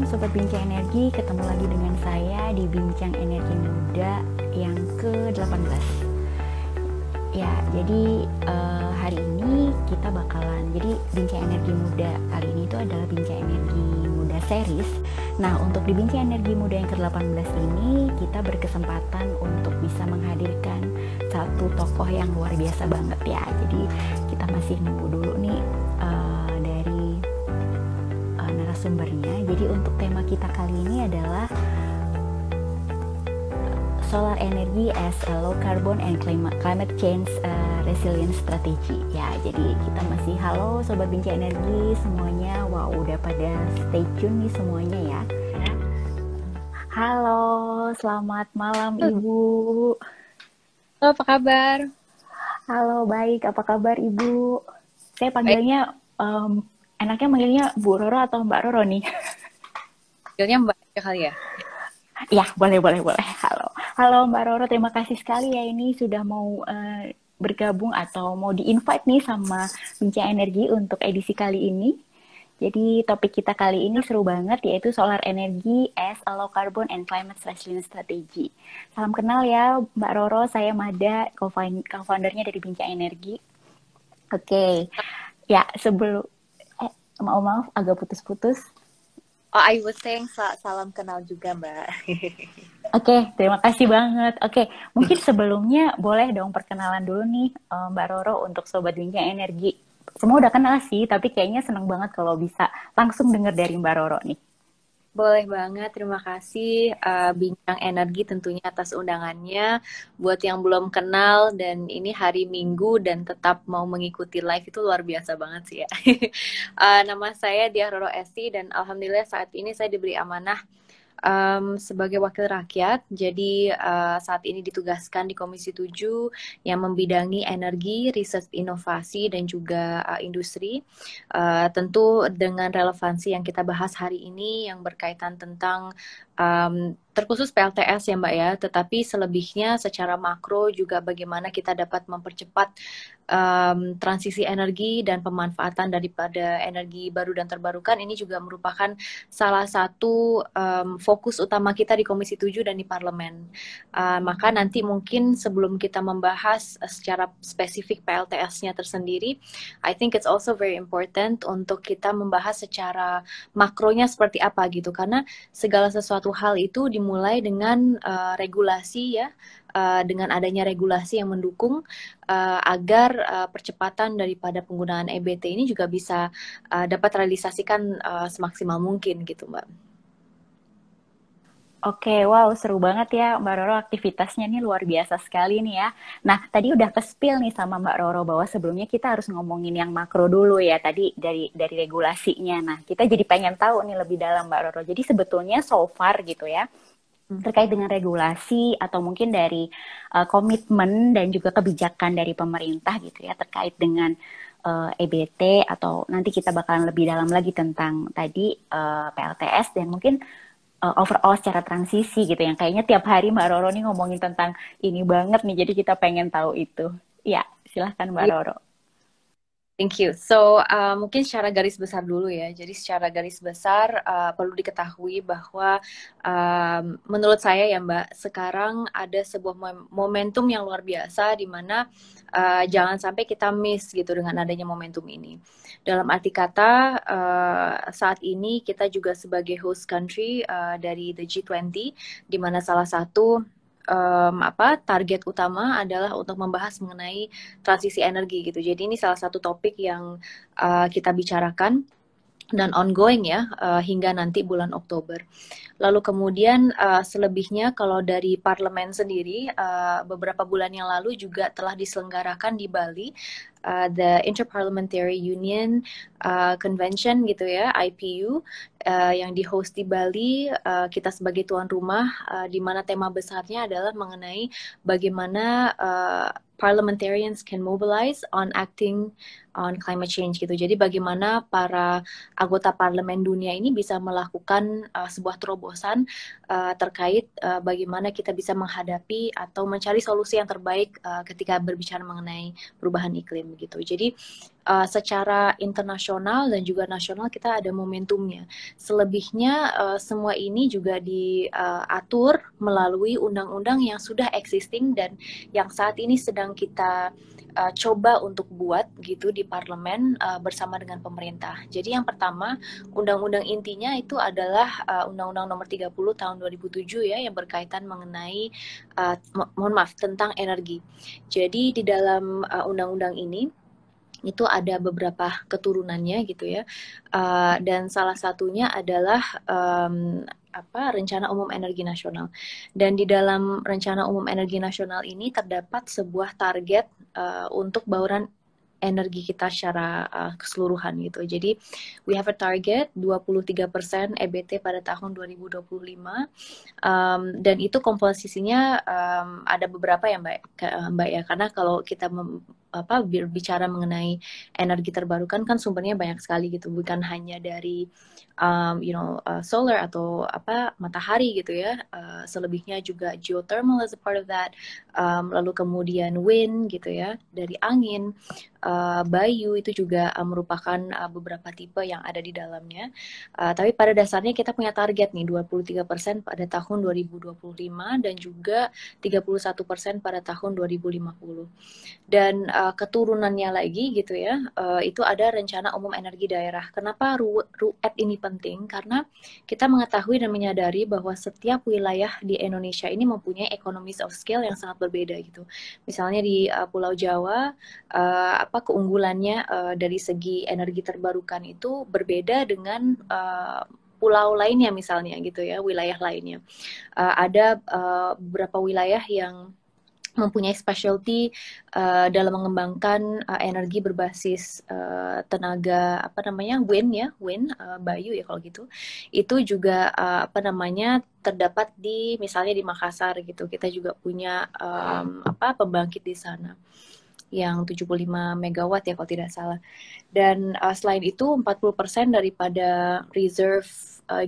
Sobat Bincang Energi, ketemu lagi dengan saya di Bincang Energi Muda yang ke-18. Ya, jadi hari ini kita bakalan, jadi Bincang Energi Muda kali ini itu adalah Bincang Energi Muda series. Nah, untuk di Bincang Energi Muda yang ke-18 ini, kita berkesempatan untuk bisa menghadirkan satu tokoh yang luar biasa banget ya. Jadi kita masih nunggu dulu nih dari narasumbernya. Jadi untuk tema kita kali ini adalah solar energy as a low carbon and climate change resilience strategy. Ya, jadi kita masih halo Sobat Bincang Energi semuanya. Wow, udah pada stay tune nih semuanya ya. Halo, selamat malam Ibu. Halo, apa kabar? Halo, baik. Apa kabar Ibu? Saya panggilnya, enaknya manggilnya Bu Roro atau Mbak Roro nih? Panggilnya Mbak aja kali ya? Ya, boleh. Halo Mbak Roro, terima kasih sekali ya ini sudah mau bergabung atau mau di-invite nih sama Bincang Energi untuk edisi kali ini. Jadi topik kita kali ini seru banget, yaitu solar energy as a low carbon and climate resilience strategy. Salam kenal ya Mbak Roro, saya Mada, co-foundernya dari Bincang Energi. Oke, ya sebelum, maaf agak putus-putus. Oh, I was saying salam kenal juga, Mbak. Oke, terima kasih banget. Oke, mungkin sebelumnya boleh dong perkenalan dulu nih Mbak Roro untuk Sobat Bincang Energi. Semua udah kenal sih, tapi kayaknya seneng banget kalau bisa langsung denger dari Mbak Roro nih. Boleh banget, terima kasih Bincang Energi tentunya atas undangannya. Buat yang belum kenal dan ini hari Minggu dan tetap mau mengikuti live itu luar biasa banget sih ya. Nama saya Diah Roro Esti dan alhamdulillah saat ini saya diberi amanah sebagai wakil rakyat. Jadi saat ini ditugaskan di Komisi 7 yang membidangi energi, riset inovasi dan juga industri. Tentu dengan relevansi yang kita bahas hari ini yang berkaitan tentang terkhusus PLTS ya Mbak ya, tetapi selebihnya secara makro juga bagaimana kita dapat mempercepat transisi energi dan pemanfaatan daripada energi baru dan terbarukan. Ini juga merupakan salah satu fokus utama kita di Komisi 7 dan di Parlemen. Maka nanti mungkin sebelum kita membahas secara spesifik PLTS-nya tersendiri, I think it's also very important untuk kita membahas secara makronya seperti apa gitu, karena segala sesuatu hal itu dimulai dengan regulasi ya, dengan adanya regulasi yang mendukung agar percepatan daripada penggunaan EBT ini juga bisa dapat realisasikan semaksimal mungkin gitu Mbak. Oke, wow seru banget ya Mbak Roro, aktivitasnya nih luar biasa sekali nih ya. Nah, tadi udah ke-spill nih sama Mbak Roro bahwa sebelumnya kita harus ngomongin yang makro dulu ya, tadi dari regulasinya. Nah, kita jadi pengen tahu nih lebih dalam Mbak Roro. Jadi sebetulnya so far gitu ya, terkait dengan regulasi atau mungkin dari komitmen dan juga kebijakan dari pemerintah gitu ya, terkait dengan EBT atau nanti kita bakalan lebih dalam lagi tentang tadi PLTS dan mungkin overall secara transisi gitu yang kayaknya tiap hari Mbak Roro nih ngomongin tentang ini banget nih, jadi kita pengen tahu itu. Ya, silahkan Mbak Roro. Thank you. So, mungkin secara garis besar dulu ya. Jadi secara garis besar perlu diketahui bahwa menurut saya ya Mbak, sekarang ada sebuah momentum yang luar biasa di mana jangan sampai kita miss gitu dengan adanya momentum ini. Dalam arti kata, saat ini kita juga sebagai host country dari the G20, di mana salah satu target utama adalah untuk membahas mengenai transisi energi gitu. Jadi ini salah satu topik yang kita bicarakan dan ongoing ya hingga nanti bulan Oktober. Lalu kemudian selebihnya kalau dari parlemen sendiri beberapa bulan yang lalu juga telah diselenggarakan di Bali the Interparliamentary Union Convention gitu ya, IPU yang di-host di Bali. Kita sebagai tuan rumah di mana tema besarnya adalah mengenai bagaimana parliamentarians can mobilize on acting on climate change gitu. Jadi bagaimana para anggota parlemen dunia ini bisa melakukan sebuah terobosan terkait bagaimana kita bisa menghadapi atau mencari solusi yang terbaik ketika berbicara mengenai perubahan iklim gitu. Jadi secara internasional dan juga nasional kita ada momentumnya. Selebihnya semua ini juga diatur melalui undang-undang yang sudah existing dan yang saat ini sedang kita coba untuk buat gitu di parlemen bersama dengan pemerintah. Jadi yang pertama, undang-undang intinya itu adalah Undang-Undang Nomor 30 Tahun 2007 ya, yang berkaitan mengenai mohon maaf, tentang energi. Jadi di dalam undang-undang ini itu ada beberapa keturunannya gitu ya, dan salah satunya adalah Rencana Umum Energi Nasional. Dan di dalam Rencana Umum Energi Nasional ini terdapat sebuah target untuk bauran energi kita secara keseluruhan gitu. Jadi we have a target 23% EBT pada tahun 2025, dan itu komposisinya ada beberapa ya Mbak ya, karena kalau kita berbicara mengenai energi terbarukan kan sumbernya banyak sekali gitu, bukan hanya dari solar atau matahari gitu ya, selebihnya juga geothermal as a part of that, lalu kemudian wind gitu ya, dari angin, Bayu itu juga merupakan beberapa tipe yang ada di dalamnya. Tapi pada dasarnya kita punya target nih 23% pada tahun 2025 dan juga 31% pada tahun 2050. Dan keturunannya lagi gitu ya, itu ada Rencana Umum Energi Daerah. Kenapa RUED ini penting? Karena kita mengetahui dan menyadari bahwa setiap wilayah di Indonesia ini mempunyai economies of scale yang sangat berbeda gitu. Misalnya di Pulau Jawa, keunggulannya dari segi energi terbarukan itu berbeda dengan pulau lainnya misalnya gitu ya, wilayah lainnya. Ada beberapa wilayah yang mempunyai specialty dalam mengembangkan energi berbasis tenaga wind ya, Bayu ya kalau gitu. Itu juga terdapat di misalnya di Makassar gitu. Kita juga punya pembangkit di sana yang 75 megawatt ya kalau tidak salah. Dan selain itu 40% daripada reserve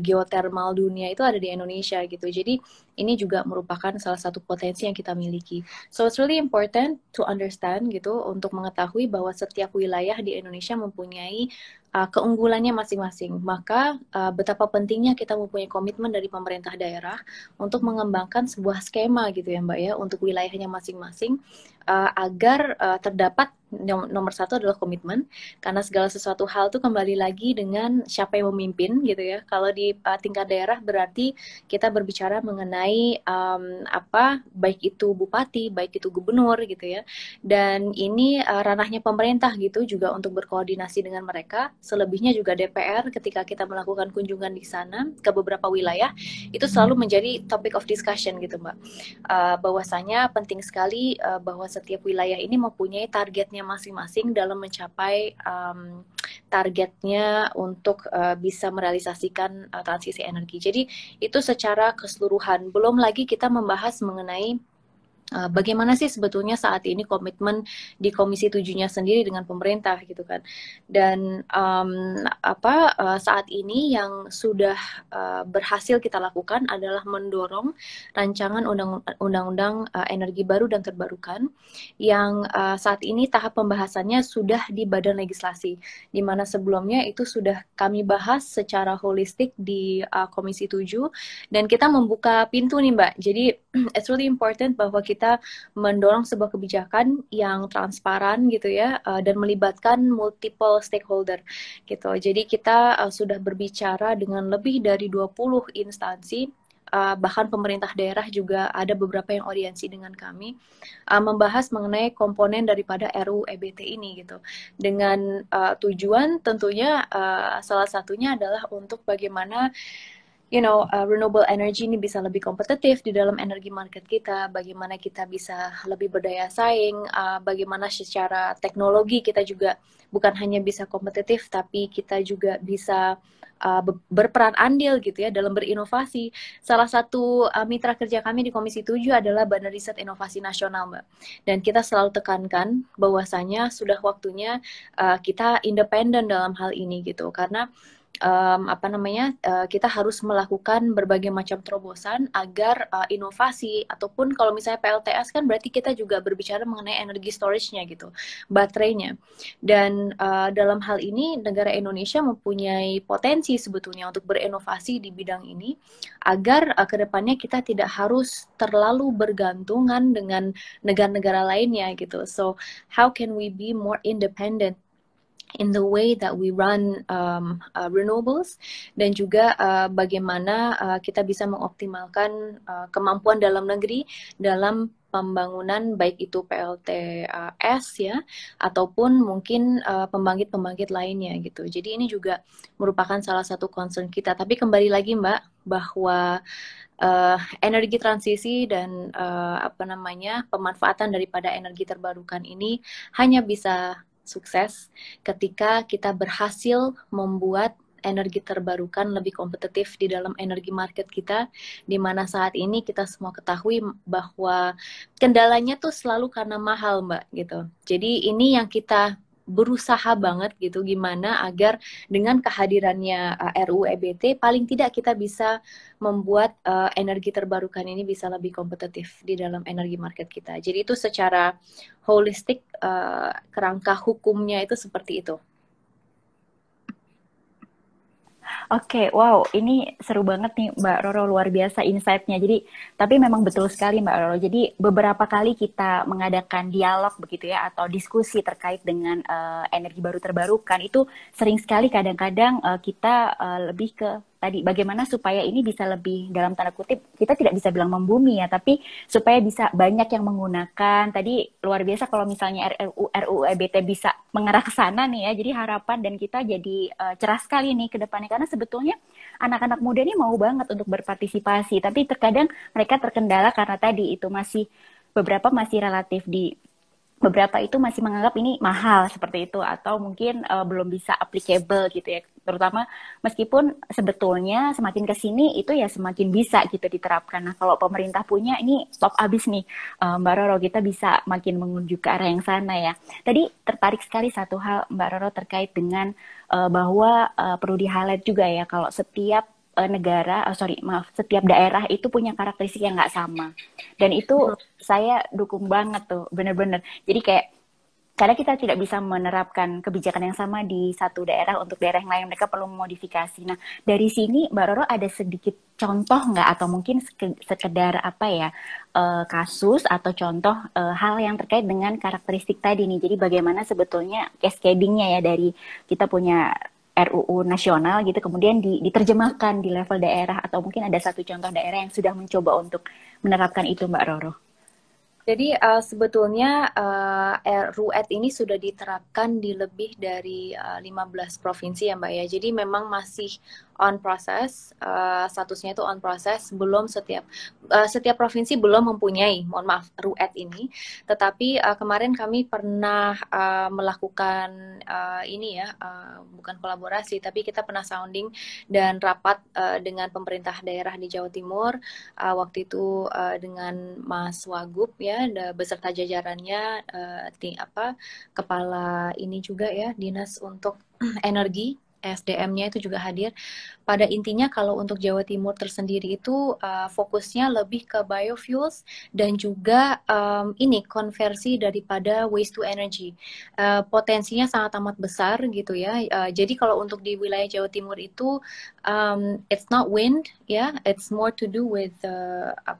geothermal dunia itu ada di Indonesia gitu. Jadi ini juga merupakan salah satu potensi yang kita miliki. So it's really important to understand gitu, untuk mengetahui bahwa setiap wilayah di Indonesia mempunyai keunggulannya masing-masing. Maka betapa pentingnya kita mempunyai komitmen dari pemerintah daerah untuk mengembangkan sebuah skema gitu ya Mbak ya, untuk wilayahnya masing-masing, agar terdapat nomor satu adalah komitmen, karena segala sesuatu hal itu kembali lagi dengan siapa yang memimpin gitu ya. Kalau di tingkat daerah berarti kita berbicara mengenai baik itu bupati, baik itu gubernur gitu ya. Dan ini ranahnya pemerintah gitu juga untuk berkoordinasi dengan mereka. Selebihnya juga DPR ketika kita melakukan kunjungan di sana ke beberapa wilayah itu selalu menjadi topic of discussion gitu Mbak. Bahwasanya penting sekali bahwa setiap wilayah ini mempunyai targetnya masing-masing dalam mencapai targetnya untuk bisa merealisasikan transisi energi. Jadi itu secara keseluruhan. Belum lagi kita membahas mengenai bagaimana sih sebetulnya saat ini komitmen di Komisi 7-nya sendiri dengan pemerintah gitu kan. Dan saat ini yang sudah berhasil kita lakukan adalah mendorong rancangan undang-undang energi baru dan terbarukan yang saat ini tahap pembahasannya sudah di Badan Legislasi, di mana sebelumnya itu sudah kami bahas secara holistik di Komisi 7 dan kita membuka pintu nih Mbak. Jadi it's really important bahwa kita mendorong sebuah kebijakan yang transparan gitu ya, dan melibatkan multiple stakeholder gitu. Jadi kita sudah berbicara dengan lebih dari 20 instansi, bahkan pemerintah daerah juga ada beberapa yang audiensi dengan kami, membahas mengenai komponen daripada RUU EBT ini gitu. Dengan tujuan tentunya salah satunya adalah untuk bagaimana renewable energy ini bisa lebih kompetitif di dalam energi market kita, bagaimana kita bisa lebih berdaya saing, bagaimana secara teknologi kita juga bukan hanya bisa kompetitif, tapi kita juga bisa berperan andil gitu ya dalam berinovasi. Salah satu mitra kerja kami di Komisi 7 adalah Badan Riset Inovasi Nasional, Mbak. Dan kita selalu tekankan bahwasanya sudah waktunya kita independen dalam hal ini gitu, karena kita harus melakukan berbagai macam terobosan agar inovasi, ataupun kalau misalnya PLTS kan berarti kita juga berbicara mengenai energi storage-nya gitu, baterainya. Dan dalam hal ini negara Indonesia mempunyai potensi sebetulnya untuk berinovasi di bidang ini agar kedepannya kita tidak harus terlalu bergantungan dengan negara-negara lainnya gitu. So how can we be more independent in the way that we run renewables, dan juga bagaimana kita bisa mengoptimalkan kemampuan dalam negeri dalam pembangunan baik itu PLTS ya, ataupun mungkin pembangkit-pembangkit lainnya gitu. Jadi ini juga merupakan salah satu concern kita. Tapi kembali lagi Mbak, bahwa energi transisi dan pemanfaatan daripada energi terbarukan ini hanya bisa sukses ketika kita berhasil membuat energi terbarukan lebih kompetitif di dalam energi market kita, di mana saat ini kita semua ketahui bahwa kendalanya tuh selalu karena mahal Mbak gitu. Jadi ini yang kita berusaha banget gitu, gimana agar dengan kehadirannya RUU EBT paling tidak kita bisa membuat energi terbarukan ini bisa lebih kompetitif di dalam energi market kita. Jadi itu secara holistik, kerangka hukumnya itu seperti itu. Oke, wow, ini seru banget nih Mbak Roro, luar biasa insight-nya. Jadi, tapi memang betul sekali Mbak Roro. Jadi, beberapa kali kita mengadakan dialog begitu ya, atau diskusi terkait dengan energi baru terbarukan, itu sering sekali kadang-kadang kita lebih ke tadi bagaimana supaya ini bisa lebih dalam tanda kutip, kita tidak bisa bilang membumi ya, tapi supaya bisa banyak yang menggunakan. Tadi luar biasa kalau misalnya RUU EBT bisa mengarah ke sana nih ya. Jadi harapan dan kita jadi cerah sekali nih ke depannya, karena sebetulnya anak-anak muda ini mau banget untuk berpartisipasi, tapi terkadang mereka terkendala karena tadi itu masih beberapa masih relatif di beberapa itu masih menganggap ini mahal seperti itu, atau mungkin belum bisa applicable gitu ya, terutama meskipun sebetulnya semakin ke sini itu ya semakin bisa gitu diterapkan. Nah kalau pemerintah punya ini stop abis nih Mbak Roro, kita bisa makin mengunjuk ke arah yang sana ya. Tadi tertarik sekali satu hal Mbak Roro terkait dengan bahwa perlu di-highlight juga ya kalau setiap setiap daerah itu punya karakteristik yang nggak sama. Dan itu saya dukung banget tuh, bener-bener. Jadi kayak, karena kita tidak bisa menerapkan kebijakan yang sama di satu daerah untuk daerah yang lain, mereka perlu memodifikasi. Nah, dari sini Mbak Roro ada sedikit contoh nggak, atau mungkin sekedar apa ya, kasus atau contoh hal yang terkait dengan karakteristik tadi nih. Jadi bagaimana sebetulnya cascading-nya ya dari kita punya RUU nasional gitu, kemudian diterjemahkan di level daerah, atau mungkin ada satu contoh daerah yang sudah mencoba untuk menerapkan itu Mbak Roro. Jadi sebetulnya RUET ini sudah diterapkan di lebih dari 15 provinsi ya Mbak ya. Jadi memang masih on process, statusnya itu on process, belum setiap provinsi belum mempunyai, mohon maaf, RUET ini. Tetapi kemarin kami pernah melakukan bukan kolaborasi, tapi kita pernah sounding dan rapat dengan pemerintah daerah di Jawa Timur, waktu itu dengan Mas Wagub ya, beserta jajarannya, kepala ini juga ya, dinas untuk energi, SDM-nya itu juga hadir. Pada intinya kalau untuk Jawa Timur tersendiri itu fokusnya lebih ke biofuels dan juga konversi daripada waste to energy. Potensinya sangat amat besar gitu ya. Jadi kalau untuk di wilayah Jawa Timur itu it's not wind ya, it's more to do with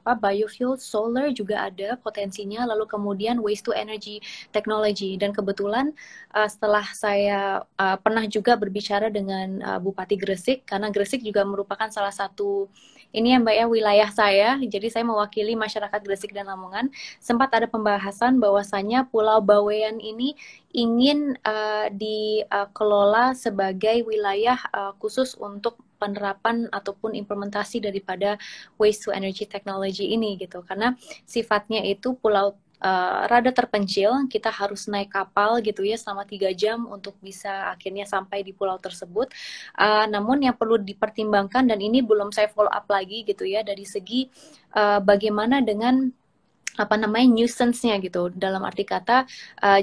biofuel, solar juga ada potensinya, lalu kemudian waste to energy technology. Dan kebetulan setelah saya pernah juga berbicara dengan Bupati Gresik, karena Gresik juga merupakan salah satu ini ya Mbak ya, wilayah saya, jadi saya mewakili masyarakat Gresik dan Lamongan. Sempat ada pembahasan bahwasannya Pulau Bawean ini ingin dikelola sebagai wilayah khusus untuk penerapan ataupun implementasi daripada waste to energy technology ini gitu, karena sifatnya itu pulau rada terpencil, kita harus naik kapal gitu ya selama 3 jam untuk bisa akhirnya sampai di pulau tersebut. Namun yang perlu dipertimbangkan, dan ini belum saya follow up lagi gitu ya, dari segi bagaimana dengan apa namanya, nuisance-nya gitu, dalam arti kata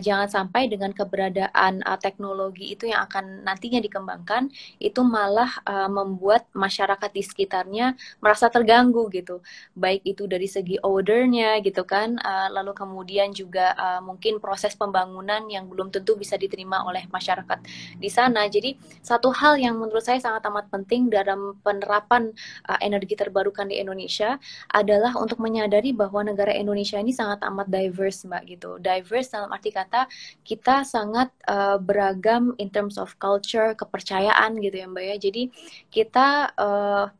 jangan sampai dengan keberadaan teknologi itu yang akan nantinya dikembangkan itu malah membuat masyarakat di sekitarnya merasa terganggu gitu, baik itu dari segi odornya gitu kan, lalu kemudian juga mungkin proses pembangunan yang belum tentu bisa diterima oleh masyarakat di sana. Jadi satu hal yang menurut saya sangat amat penting dalam penerapan energi terbarukan di Indonesia adalah untuk menyadari bahwa negara Indonesia ini sangat amat diverse, Mbak, gitu. Diverse dalam arti kata kita sangat beragam in terms of culture, kepercayaan gitu ya, Mbak ya. Jadi kita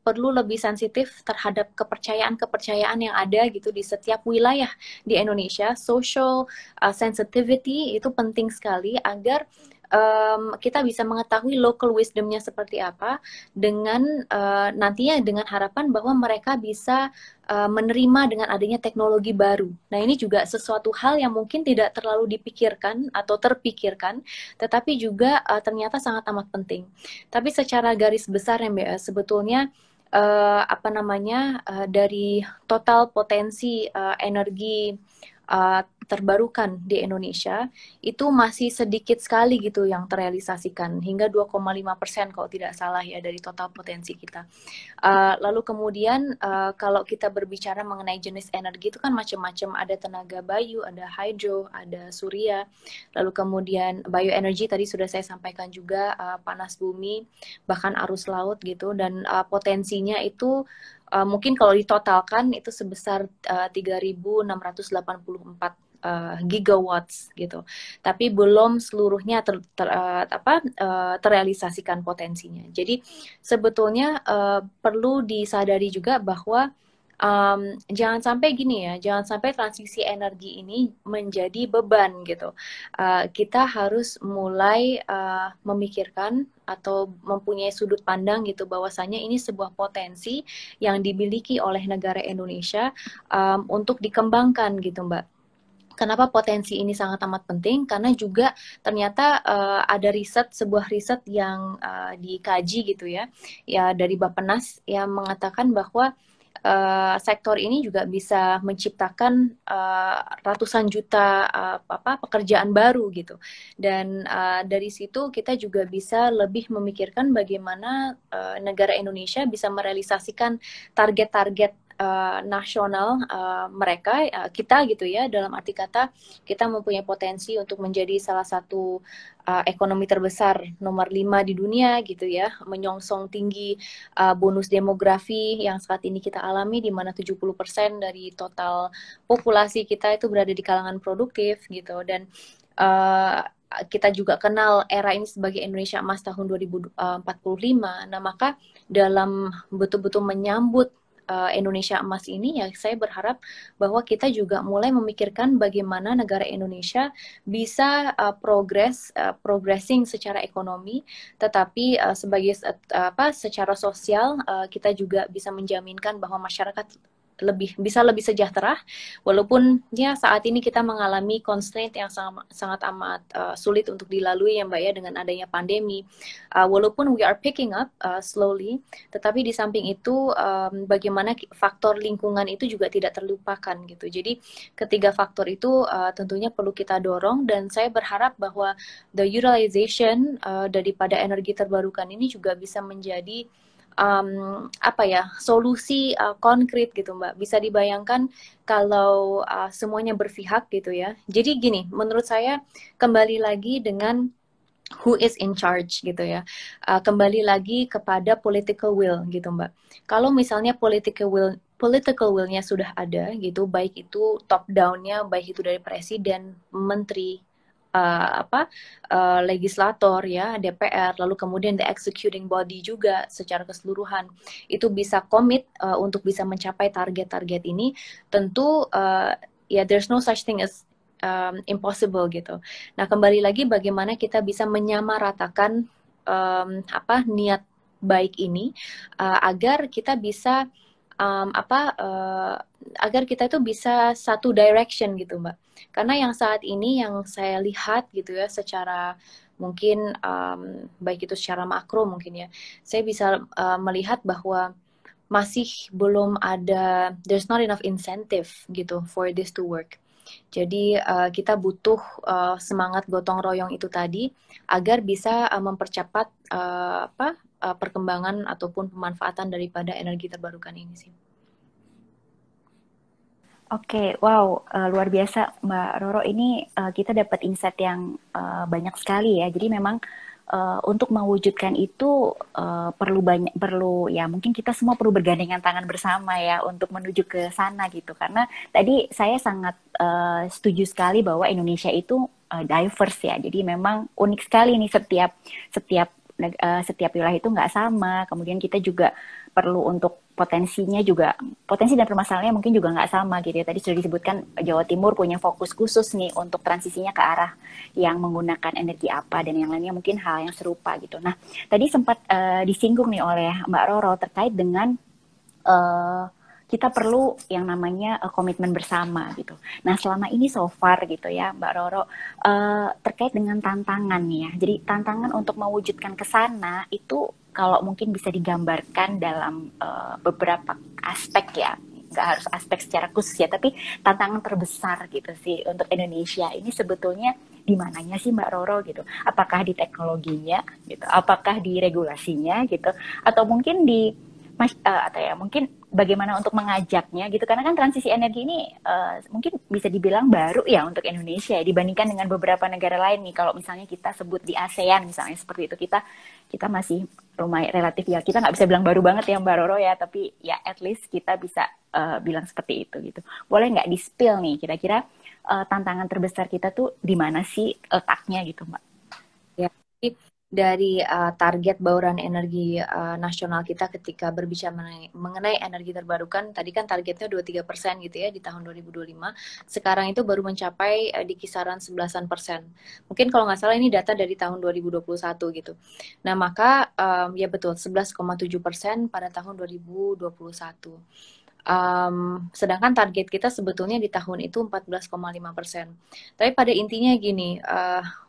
perlu lebih sensitif terhadap kepercayaan-kepercayaan yang ada gitu di setiap wilayah di Indonesia. Social sensitivity itu penting sekali agar kita bisa mengetahui local wisdomnya seperti apa dengan nantinya dengan harapan bahwa mereka bisa menerima dengan adanya teknologi baru. Nah, ini juga sesuatu hal yang mungkin tidak terlalu dipikirkan atau terpikirkan, tetapi juga ternyata sangat amat penting. Tapi secara garis besar ya, Mbak, sebetulnya apa namanya, dari total potensi energi terbarukan di Indonesia itu masih sedikit sekali gitu yang terrealisasikan, hingga 2,5% kalau tidak salah ya dari total potensi kita. Lalu kemudian kalau kita berbicara mengenai jenis energi itu kan macam-macam, ada tenaga bayu, ada hydro, ada surya, lalu kemudian bioenergi tadi sudah saya sampaikan juga, panas bumi, bahkan arus laut gitu, dan potensinya itu mungkin kalau ditotalkan itu sebesar 3.684 gigawatts gitu. Tapi belum seluruhnya terrealisasikan potensinya. Jadi sebetulnya perlu disadari juga bahwa jangan sampai gini ya, jangan sampai transisi energi ini menjadi beban gitu. Kita harus mulai memikirkan atau mempunyai sudut pandang gitu bahwasanya ini sebuah potensi yang dimiliki oleh negara Indonesia untuk dikembangkan gitu, Mbak. Kenapa potensi ini sangat amat penting? Karena juga ternyata ada sebuah riset yang dikaji gitu ya, dari Bappenas yang mengatakan bahwa sektor ini juga bisa menciptakan ratusan juta pekerjaan baru gitu. Dan dari situ kita juga bisa lebih memikirkan bagaimana negara Indonesia bisa merealisasikan target-target nasional mereka, kita gitu ya, dalam arti kata kita mempunyai potensi untuk menjadi salah satu ekonomi terbesar nomor 5 di dunia gitu ya, menyongsong tinggi bonus demografi yang saat ini kita alami, di mana 70% dari total populasi kita itu berada di kalangan produktif gitu. Dan kita juga kenal era ini sebagai Indonesia Emas tahun 2045. Nah, maka dalam betul-betul menyambut Indonesia Emas ini ya, saya berharap bahwa kita juga mulai memikirkan bagaimana negara Indonesia bisa progressing secara ekonomi, tetapi secara sosial kita juga bisa menjaminkan bahwa masyarakat bisa lebih sejahtera, walaupun ya saat ini kita mengalami constraint yang sangat amat sulit untuk dilalui ya, Mbak ya, dengan adanya pandemi. Walaupun we are picking up slowly, tetapi di samping itu bagaimana faktor lingkungan itu juga tidak terlupakan gitu. Jadi ketiga faktor itu tentunya perlu kita dorong, dan saya berharap bahwa the utilization daripada energi terbarukan ini juga bisa menjadi solusi konkret gitu, Mbak. Bisa dibayangkan kalau semuanya berpihak gitu ya. Jadi gini, menurut saya kembali lagi dengan who is in charge gitu ya. Kembali lagi kepada political will gitu, Mbak. Kalau misalnya political will-nya sudah ada gitu, baik itu top down-nya, baik itu dari presiden, menteri, legislator ya, DPR, lalu kemudian the executing body juga secara keseluruhan itu bisa komit untuk bisa mencapai target-target ini, tentu ya there's no such thing as impossible gitu. Nah, kembali lagi bagaimana kita bisa menyamaratakan niat baik ini agar kita bisa agar kita itu bisa satu direction gitu, Mbak. Karena yang saat ini yang saya lihat gitu ya, secara mungkin baik itu secara makro mungkin ya, saya bisa melihat bahwa masih belum ada, there's not enough incentive gitu for this to work. Jadi kita butuh semangat gotong royong itu tadi agar bisa mempercepat perkembangan ataupun pemanfaatan daripada energi terbarukan ini sih. Oke, wow, luar biasa Mbak Roro. Ini kita dapat insight yang banyak sekali ya. Jadi memang untuk mewujudkan itu perlu ya mungkin kita semua perlu bergandengan tangan bersama ya untuk menuju ke sana gitu. Karena tadi saya sangat setuju sekali bahwa Indonesia itu diverse ya. Jadi memang unik sekali nih setiap setiap wilayah itu nggak sama. Kemudian kita juga perlu untuk potensi dan permasalahannya mungkin juga nggak sama gitu ya. Tadi sudah disebutkan Jawa Timur punya fokus khusus nih untuk transisinya ke arah yang menggunakan energi apa dan yang lainnya mungkin hal yang serupa gitu. Nah, tadi sempat disinggung nih oleh Mbak Roro terkait dengan uh, kita perlu yang namanya komitmen bersama gitu. Nah, selama ini so far gitu ya, Mbak Roro, terkait dengan tantangan nih ya. Jadi tantangan untuk mewujudkan ke sana itu kalau mungkin bisa digambarkan dalam beberapa aspek ya, nggak harus aspek secara khusus ya, tapi tantangan terbesar gitu sih untuk Indonesia ini sebetulnya di mananya sih Mbak Roro gitu? Apakah di teknologinya gitu? Apakah di regulasinya gitu? Atau mungkin di atau ya mungkin bagaimana untuk mengajaknya gitu karena kan transisi energi ini mungkin bisa dibilang baru ya untuk Indonesia ya, dibandingkan dengan beberapa negara lain nih kalau misalnya kita sebut di ASEAN misalnya seperti itu kita masih lumayan relatif ya kita nggak bisa bilang baru banget ya Mbak Roro ya tapi ya at least kita bisa bilang seperti itu gitu boleh nggak di spill nih kira-kira tantangan terbesar kita tuh di mana sih letaknya gitu Mbak? Ya, dari target bauran energi nasional kita ketika berbicara mengenai energi terbarukan, tadi kan targetnya 23% gitu ya di tahun 2025. Sekarang itu baru mencapai di kisaran 11%. Mungkin kalau nggak salah ini data dari tahun 2021 gitu. Nah, maka ya betul 11,7% pada tahun 2021. Sedangkan target kita sebetulnya di tahun itu 14,5%. Tapi pada intinya gini,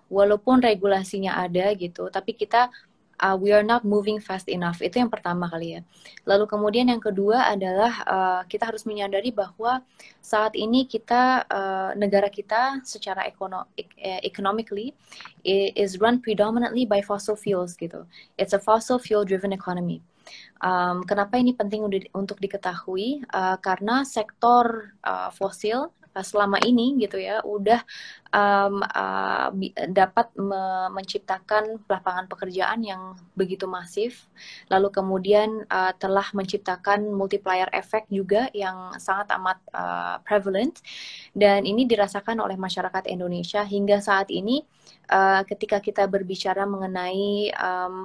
walaupun regulasinya ada gitu, tapi kita we are not moving fast enough. Itu yang pertama kali ya. Lalu kemudian yang kedua adalah kita harus menyadari bahwa saat ini kita negara kita secara economically is run predominantly by fossil fuels gitu. It's a fossil fuel driven economy. Kenapa ini penting untuk diketahui? Karena sektor fosil selama ini gitu ya udah dapat menciptakan lapangan pekerjaan yang begitu masif, lalu kemudian telah menciptakan multiplier effect juga yang sangat amat prevalent, dan ini dirasakan oleh masyarakat Indonesia hingga saat ini. Ketika kita berbicara mengenai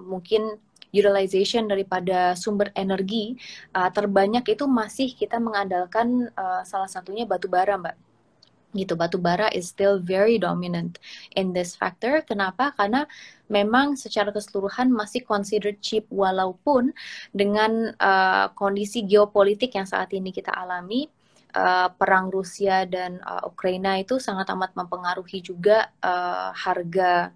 mungkin utilization daripada sumber energi terbanyak itu masih kita mengandalkan salah satunya batu bara, Mbak. Gitu, batu bara is still very dominant in this factor. Kenapa? Karena memang secara keseluruhan masih considered cheap walaupun dengan kondisi geopolitik yang saat ini kita alami, perang Rusia dan Ukraina itu sangat amat mempengaruhi juga harga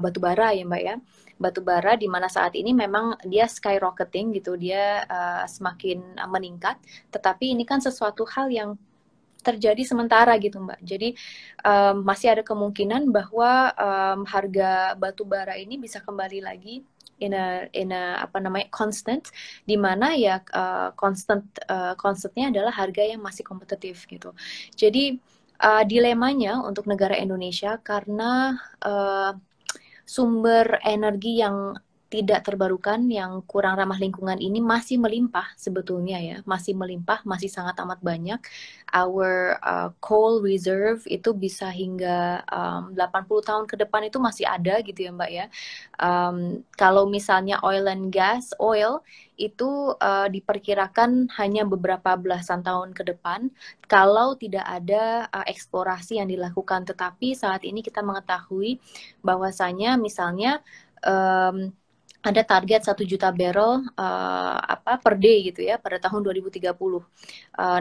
batu bara ya Mbak ya. Batu bara di mana saat ini memang dia skyrocketing gitu, dia semakin meningkat, tetapi ini kan sesuatu hal yang terjadi sementara gitu Mbak. Jadi masih ada kemungkinan bahwa harga batu bara ini bisa kembali lagi in a apa namanya constant, di mana ya constantnya adalah harga yang masih kompetitif gitu. Jadi dilemanya untuk negara Indonesia karena sumber energi yang tidak terbarukan yang kurang ramah lingkungan ini masih melimpah sebetulnya ya, masih melimpah, masih sangat amat banyak. Our coal reserve itu bisa hingga 80 tahun ke depan itu masih ada gitu ya Mbak ya. Kalau misalnya oil itu diperkirakan hanya beberapa belasan tahun ke depan kalau tidak ada eksplorasi yang dilakukan. Tetapi saat ini kita mengetahui bahwasanya misalnya ada target 1 juta barrel per day gitu ya pada tahun 2030.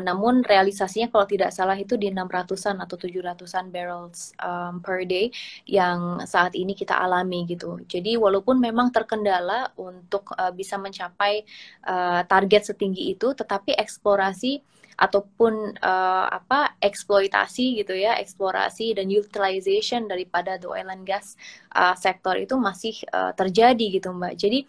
Namun realisasinya kalau tidak salah itu di 600-an atau 700-an barrels per day yang saat ini kita alami gitu. Jadi walaupun memang terkendala untuk bisa mencapai target setinggi itu, tetapi eksplorasi ataupun eksploitasi gitu ya, eksplorasi dan utilization daripada the oil and gas sektor itu masih terjadi gitu Mbak. Jadi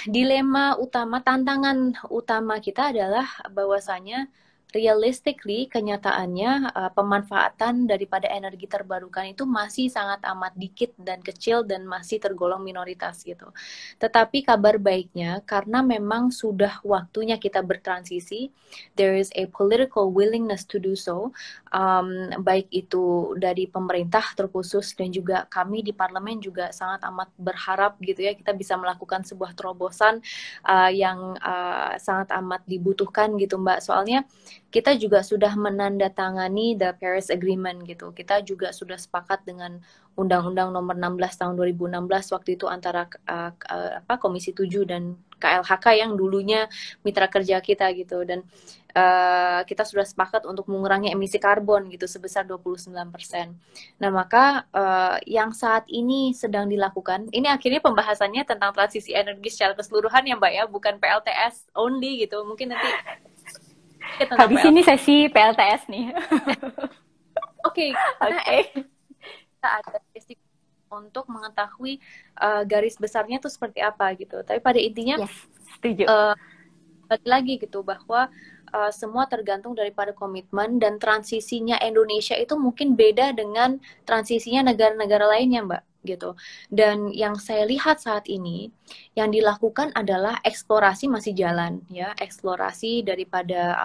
dilema utama, tantangan utama kita adalah bahwasanya realistically, kenyataannya pemanfaatan daripada energi terbarukan itu masih sangat amat dikit dan kecil dan masih tergolong minoritas gitu. Tetapi kabar baiknya, karena memang sudah waktunya kita bertransisi, there is a political willingness to do so, baik itu dari pemerintah terkhusus dan juga kami di parlemen juga sangat amat berharap gitu ya kita bisa melakukan sebuah terobosan yang sangat amat dibutuhkan gitu Mbak. Soalnya kita juga sudah menandatangani the Paris Agreement gitu. Kita juga sudah sepakat dengan Undang-Undang Nomor 16 tahun 2016 waktu itu antara Komisi 7 dan KLHK yang dulunya mitra kerja kita gitu, dan kita sudah sepakat untuk mengurangi emisi karbon gitu sebesar 29%. Nah, maka yang saat ini sedang dilakukan, ini akhirnya pembahasannya tentang transisi energi secara keseluruhan ya Mbak ya, bukan PLTS only gitu. Mungkin nanti Habis ini sesi PLTS nih. Oke, karena kita ada basic untuk mengetahui garis besarnya itu seperti apa gitu. Tapi pada intinya, setuju. Balik lagi gitu bahwa semua tergantung daripada komitmen, dan transisinya Indonesia itu mungkin beda dengan transisinya negara-negara lainnya Mbak gitu. Dan yang saya lihat saat ini yang dilakukan adalah eksplorasi masih jalan ya, eksplorasi daripada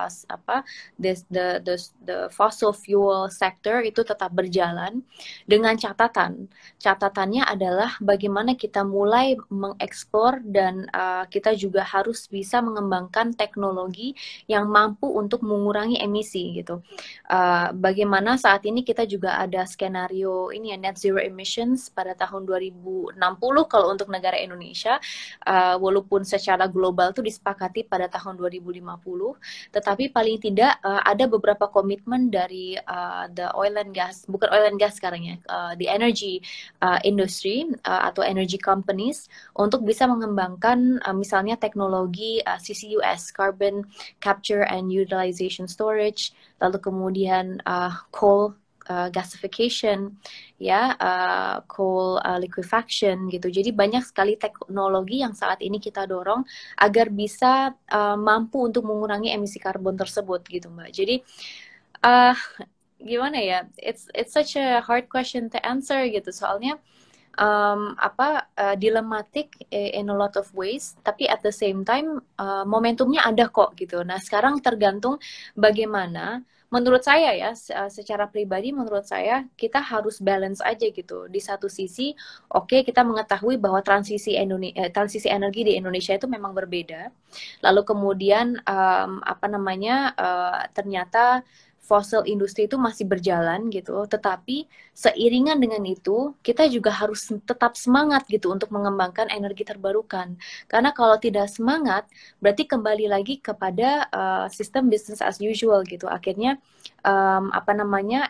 the fossil fuel sector itu tetap berjalan dengan catatannya adalah bagaimana kita mulai mengeksplor dan kita juga harus bisa mengembangkan teknologi yang mampu untuk mengurangi emisi gitu. Bagaimana saat ini kita juga ada skenario ini ya, net zero emissions pada tahun 2060 kalau untuk negara Indonesia, walaupun secara global itu disepakati pada tahun 2050, tetapi paling tidak ada beberapa komitmen dari the oil and gas, bukan oil and gas sekarang ya, the energy industry atau energy companies untuk bisa mengembangkan misalnya teknologi CCUS, carbon capture and utilization storage, lalu kemudian coal gasification, ya, coal liquefaction gitu. Jadi banyak sekali teknologi yang saat ini kita dorong agar bisa mampu untuk mengurangi emisi karbon tersebut gitu Mbak. Jadi gimana ya? It's such a hard question to answer gitu. Soalnya dilematic in a lot of ways, tapi at the same time momentumnya ada kok gitu. Nah, sekarang tergantung bagaimana. Menurut saya ya, secara pribadi menurut saya kita harus balance aja gitu. Di satu sisi, oke, kita mengetahui bahwa transisi energi di Indonesia itu memang berbeda. Lalu kemudian ternyata fossil industri itu masih berjalan gitu, tetapi seiringan dengan itu kita juga harus tetap semangat gitu untuk mengembangkan energi terbarukan. Karena kalau tidak semangat, berarti kembali lagi kepada sistem business as usual gitu. Akhirnya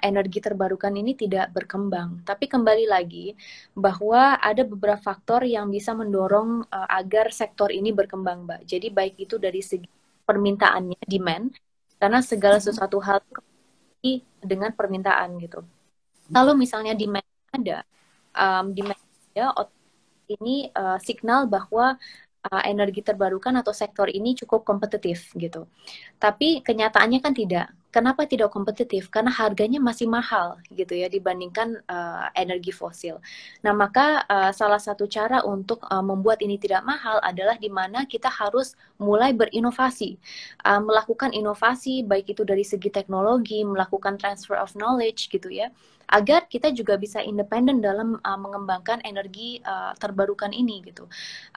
energi terbarukan ini tidak berkembang. Tapi kembali lagi bahwa ada beberapa faktor yang bisa mendorong agar sektor ini berkembang, Mbak. Jadi baik itu dari segi permintaannya, demand, karena segala sesuatu hal dengan permintaan gitu. Kalau misalnya demand ada, ini signal bahwa energi terbarukan atau sektor ini cukup kompetitif gitu. Tapi kenyataannya kan tidak. Kenapa tidak kompetitif? Karena harganya masih mahal gitu ya dibandingkan energi fosil. Nah, maka salah satu cara untuk membuat ini tidak mahal adalah di mana kita harus mulai berinovasi. Melakukan inovasi baik itu dari segi teknologi, melakukan transfer of knowledge gitu ya, agar kita juga bisa independen dalam mengembangkan energi terbarukan ini gitu.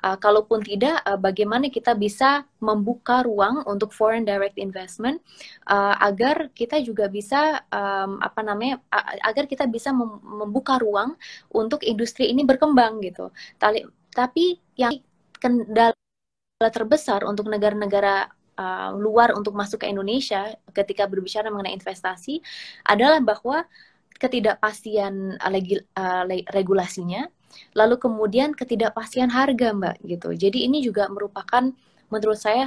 Kalaupun tidak, bagaimana kita bisa membuka ruang untuk foreign direct investment agar kita juga bisa agar kita bisa membuka ruang untuk industri ini berkembang gitu. Tapi yang kendala terbesar untuk negara-negara luar untuk masuk ke Indonesia ketika berbicara mengenai investasi adalah bahwa ketidakpastian regulasinya, lalu kemudian ketidakpastian harga, Mbak, gitu. Jadi ini juga merupakan menurut saya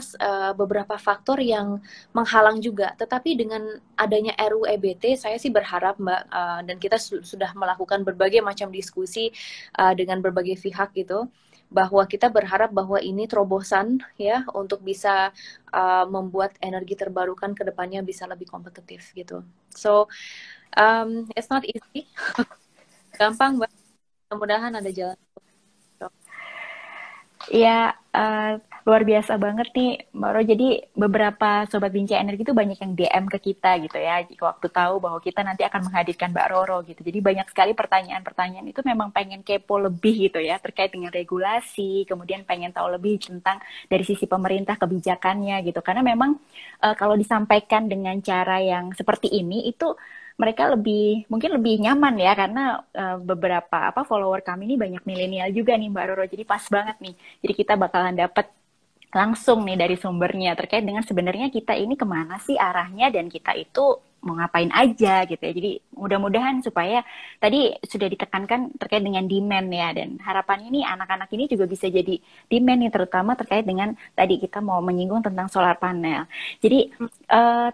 beberapa faktor yang menghalang juga. Tetapi dengan adanya RUU EBT, saya sih berharap, Mbak, dan kita sudah melakukan berbagai macam diskusi dengan berbagai pihak gitu, bahwa kita berharap bahwa ini terobosan ya untuk bisa membuat energi terbarukan ke depannya bisa lebih kompetitif gitu. So it's not easy, gampang Mbak. Mudah-mudahan ada jalan. Iya, luar biasa banget nih Mbak Ro. Jadi beberapa Sobat Bincang Energi itu banyak yang DM ke kita gitu ya. Waktu tahu bahwa kita nanti akan menghadirkan Mbak Roro gitu. Jadi banyak sekali pertanyaan-pertanyaan itu memang pengen kepo lebih gitu ya. Terkait dengan regulasi, kemudian pengen tahu lebih tentang dari sisi pemerintah kebijakannya gitu. Karena memang kalau disampaikan dengan cara yang seperti ini itu mereka mungkin lebih nyaman ya karena beberapa follower kami ini banyak milenial juga nih Mbak Roro. Jadi pas banget nih. Jadi kita bakalan dapat langsung nih dari sumbernya terkait dengan sebenarnya kita ini kemana sih arahnya dan kita itu mau ngapain aja gitu ya. Jadi mudah-mudahan supaya tadi sudah ditekankan terkait dengan demand ya dan harapannya nih anak-anak ini juga bisa jadi demand nih terutama terkait dengan tadi kita mau menyinggung tentang solar panel. Jadi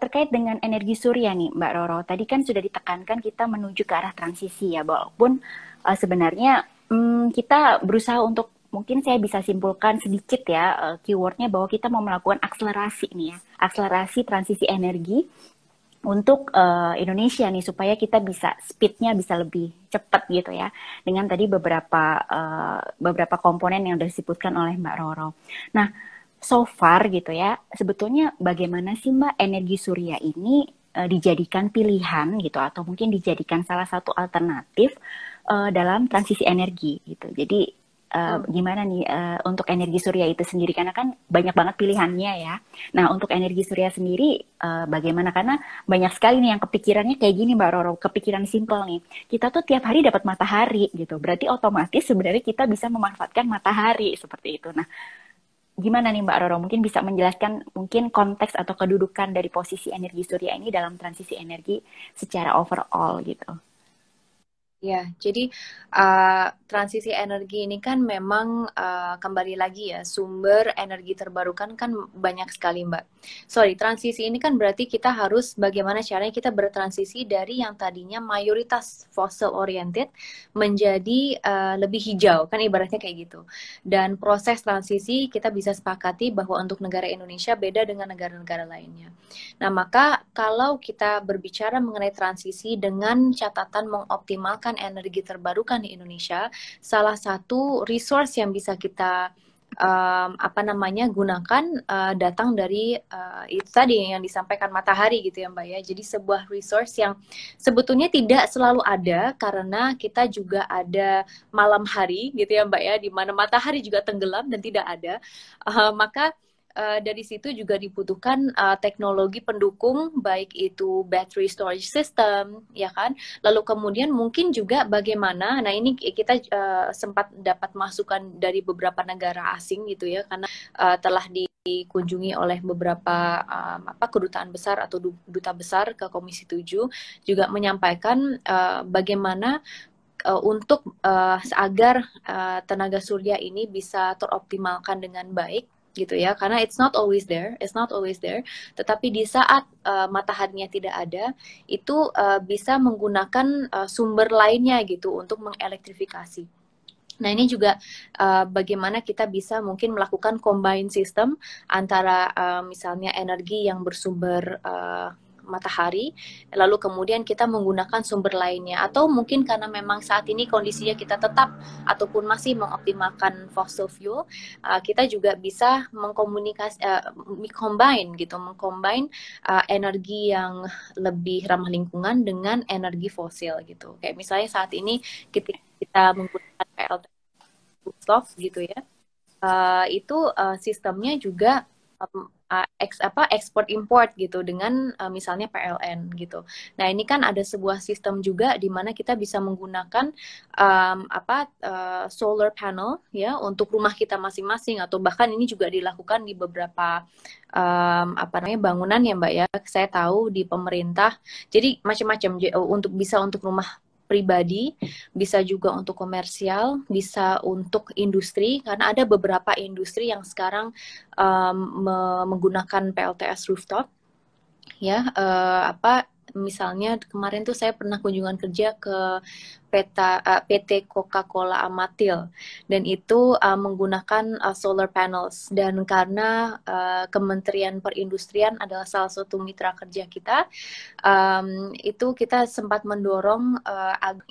terkait dengan energi surya nih Mbak Roro, tadi kan sudah ditekankan kita menuju ke arah transisi ya walaupun sebenarnya kita berusaha untuk mungkin saya bisa simpulkan sedikit ya keywordnya bahwa kita mau melakukan akselerasi nih ya, akselerasi transisi energi untuk Indonesia nih supaya kita bisa speednya bisa lebih cepat gitu ya dengan tadi beberapa komponen yang sudah disebutkan oleh Mbak Roro. Nah, so far gitu ya, sebetulnya bagaimana sih Mbak energi surya ini dijadikan pilihan gitu atau mungkin dijadikan salah satu alternatif dalam transisi energi gitu. Jadi gimana nih untuk energi surya itu sendiri karena kan banyak banget pilihannya ya. Nah untuk energi surya sendiri bagaimana karena banyak sekali nih yang kepikirannya kayak gini Mbak Roro, kepikiran simpel nih. Kita tuh tiap hari dapat matahari gitu, berarti otomatis sebenarnya kita bisa memanfaatkan matahari seperti itu. Nah gimana nih Mbak Roro mungkin bisa menjelaskan mungkin konteks atau kedudukan dari posisi energi surya ini dalam transisi energi secara overall gitu. Ya, jadi transisi energi ini kan memang kembali lagi ya, sumber energi terbarukan kan banyak sekali Mbak. Sorry, transisi ini kan berarti kita harus bagaimana caranya kita bertransisi dari yang tadinya mayoritas fossil oriented menjadi lebih hijau, kan ibaratnya kayak gitu. Dan proses transisi kita bisa sepakati bahwa untuk negara Indonesia beda dengan negara-negara lainnya. Nah, maka kalau kita berbicara mengenai transisi dengan catatan mengoptimalkan energi terbarukan di Indonesia, salah satu resource yang bisa kita gunakan datang dari itu tadi yang disampaikan matahari gitu ya Mbak ya. Jadi sebuah resource yang sebetulnya tidak selalu ada karena kita juga ada malam hari gitu ya Mbak ya, di mana matahari juga tenggelam dan tidak ada. Maka dari situ juga dibutuhkan teknologi pendukung, baik itu battery storage system, ya kan. Lalu kemudian mungkin juga bagaimana, nah ini kita sempat dapat masukan dari beberapa negara asing gitu ya, karena telah dikunjungi oleh beberapa kedutaan besar atau duta besar ke Komisi 7 juga menyampaikan bagaimana untuk agar tenaga surya ini bisa teroptimalkan dengan baik gitu ya, karena it's not always there, tetapi di saat mataharinya tidak ada, itu bisa menggunakan sumber lainnya gitu untuk mengelektrifikasi. Nah ini juga bagaimana kita bisa mungkin melakukan combine system antara misalnya energi yang bersumber matahari, lalu kemudian kita menggunakan sumber lainnya, atau mungkin karena memang saat ini kondisinya kita tetap ataupun masih mengoptimalkan fossil fuel, kita juga bisa mengcombine energi yang lebih ramah lingkungan dengan energi fosil gitu. Kayak misalnya saat ini kita menggunakan PLT rooftop gitu ya, itu sistemnya juga ekspor import gitu dengan misalnya PLN gitu. Nah, ini kan ada sebuah sistem juga di mana kita bisa menggunakan solar panel ya untuk rumah kita masing-masing, atau bahkan ini juga dilakukan di beberapa bangunan ya Mbak ya. Saya tahu di pemerintah. Jadi macam-macam untuk rumah pribadi, bisa juga untuk komersial, bisa untuk industri, karena ada beberapa industri yang sekarang menggunakan PLTS rooftop ya. Misalnya kemarin tuh saya pernah kunjungan kerja ke PT Coca-Cola Amatil, dan itu menggunakan solar panels, dan karena Kementerian Perindustrian adalah salah satu mitra kerja kita, itu kita sempat mendorong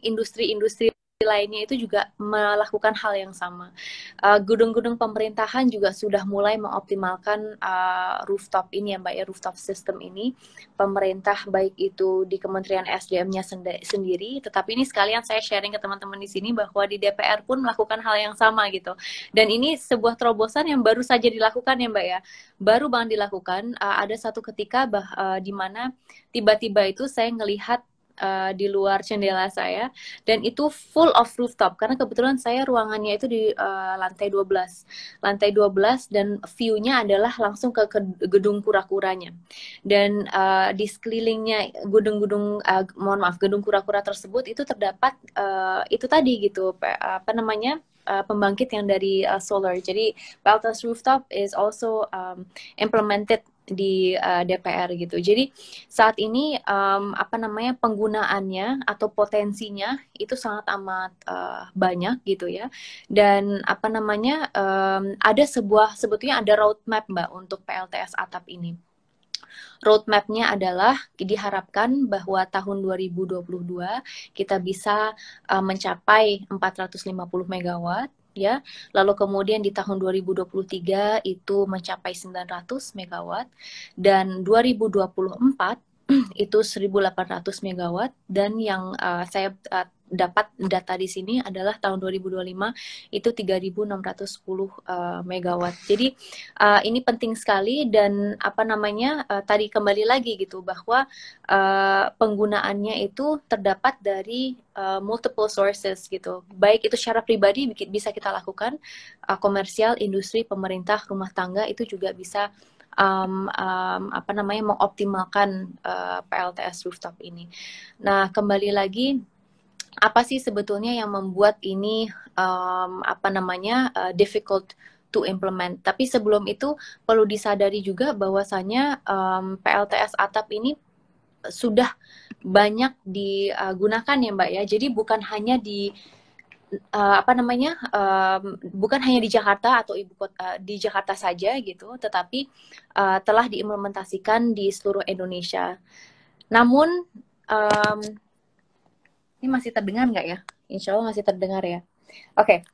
industri-industri lainnya itu juga melakukan hal yang sama. Gedung-gedung pemerintahan juga sudah mulai mengoptimalkan rooftop ini ya Mbak ya, rooftop system ini. Pemerintah baik itu di Kementerian SDM-nya sendiri, tetapi ini sekalian saya sharing ke teman-teman di sini bahwa di DPR pun melakukan hal yang sama gitu. Dan ini sebuah terobosan yang baru saja dilakukan ya Mbak ya. Baru banget dilakukan, ada satu ketika di mana tiba-tiba itu saya ngelihat di luar jendela saya, dan itu full of rooftop, karena kebetulan saya ruangannya itu di lantai 12 dan view-nya adalah langsung ke gedung kura-kuranya, dan di sekelilingnya gedung kura-kura tersebut itu terdapat itu tadi gitu pembangkit yang dari solar. Jadi PLTS rooftop is also implemented di DPR gitu. Jadi saat ini penggunaannya atau potensinya itu sangat amat banyak gitu ya. Dan ada sebetulnya ada roadmap Mbak untuk PLTS atap ini. Roadmap-nya adalah diharapkan bahwa tahun 2022 kita bisa mencapai 450 megawatt ya. Lalu kemudian di tahun 2023 itu mencapai 900 megawatt, dan 2024 itu 1.800 megawatt, dan yang saya dapat data di sini adalah tahun 2025 itu 3.610 megawatt. Jadi ini penting sekali, dan tadi kembali lagi gitu bahwa penggunaannya itu terdapat dari multiple sources gitu. Baik itu secara pribadi bisa kita lakukan, komersial, industri, pemerintah, rumah tangga itu juga bisa mengoptimalkan PLTS rooftop ini. Nah, kembali lagi, apa sih sebetulnya yang membuat ini difficult to implement? Tapi sebelum itu perlu disadari juga bahwasanya PLTS atap ini sudah banyak digunakan ya Mbak ya. Jadi bukan hanya bukan hanya di Jakarta atau ibu kota di Jakarta saja gitu, tetapi telah diimplementasikan di seluruh Indonesia. Namun ini masih terdengar nggak ya? Insya Allah masih terdengar ya. Oke.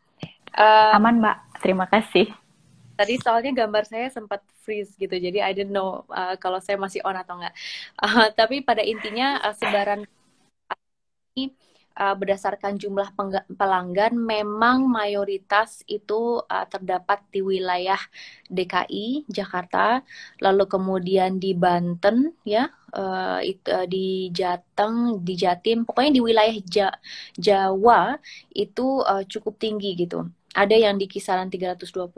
Aman Mbak, terima kasih. Tadi soalnya gambar saya sempat freeze gitu, jadi I don't know kalau saya masih on atau nggak. Tapi pada intinya sebaran ini berdasarkan jumlah pelanggan memang mayoritas itu terdapat di wilayah DKI, Jakarta, lalu kemudian di Banten ya, di Jateng, di Jatim, pokoknya di wilayah Jawa itu cukup tinggi gitu. Ada yang di kisaran 320,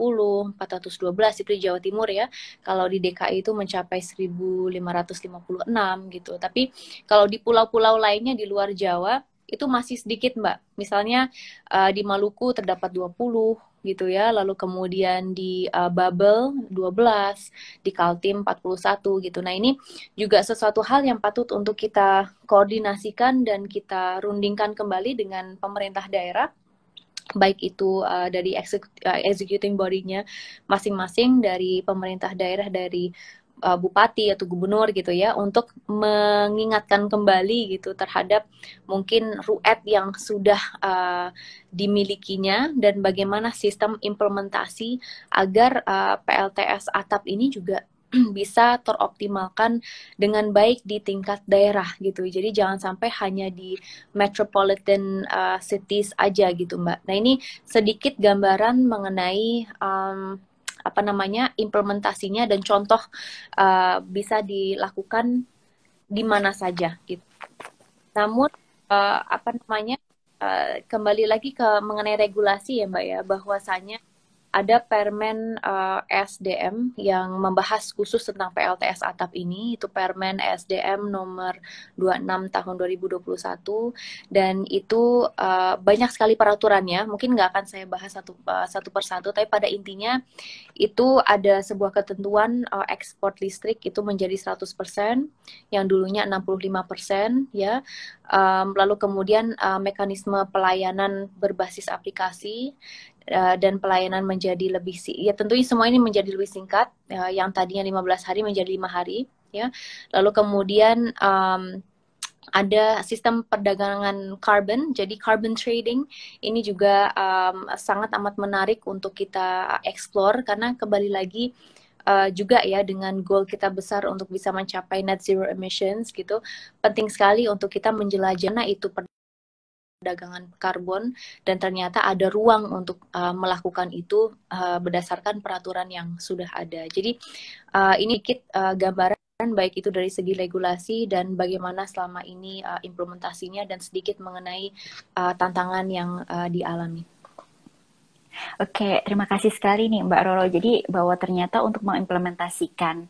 412 itu di Jawa Timur ya. Kalau di DKI itu mencapai 1.556 gitu. Tapi kalau di pulau-pulau lainnya di luar Jawa itu masih sedikit Mbak. Misalnya di Maluku terdapat 20 gitu ya. Lalu kemudian di Babel 12, di Kaltim 41 gitu. Nah, ini juga sesuatu hal yang patut untuk kita koordinasikan dan kita rundingkan kembali dengan pemerintah daerah, baik itu dari executing body-nya masing-masing, dari pemerintah daerah, dari bupati atau gubernur gitu ya, untuk mengingatkan kembali gitu terhadap mungkin RUET yang sudah dimilikinya, dan bagaimana sistem implementasi agar PLTS atap ini juga bisa teroptimalkan dengan baik di tingkat daerah gitu. Jadi jangan sampai hanya di metropolitan cities aja gitu Mbak. Nah, ini sedikit gambaran mengenai apa namanya implementasinya dan contoh bisa dilakukan di mana saja gitu. Namun apa namanya kembali lagi ke mengenai regulasi ya Mbak ya, bahwasanya ada Permen ESDM yang membahas khusus tentang PLTS atap ini, itu Permen ESDM nomor 26 tahun 2021, dan itu banyak sekali peraturannya, mungkin nggak akan saya bahas satu persatu, tapi pada intinya itu ada sebuah ketentuan ekspor listrik itu menjadi 100%, yang dulunya 65% ya. Lalu kemudian mekanisme pelayanan berbasis aplikasi dan pelayanan menjadi lebih ya tentunya semua ini menjadi lebih singkat, yang tadinya 15 hari menjadi 5 hari ya. Lalu kemudian ada sistem perdagangan carbon, jadi carbon trading ini juga sangat amat menarik untuk kita explore, karena kembali lagi juga ya dengan goal kita besar untuk bisa mencapai net zero emissions gitu, penting sekali untuk kita menjelajah itu perdagangan karbon, dan ternyata ada ruang untuk melakukan itu berdasarkan peraturan yang sudah ada. Jadi ini sedikit gambaran baik itu dari segi regulasi dan bagaimana selama ini implementasinya, dan sedikit mengenai tantangan yang dialami. Oke, terima kasih sekali nih Mbak Roro. Jadi bahwa ternyata untuk mengimplementasikan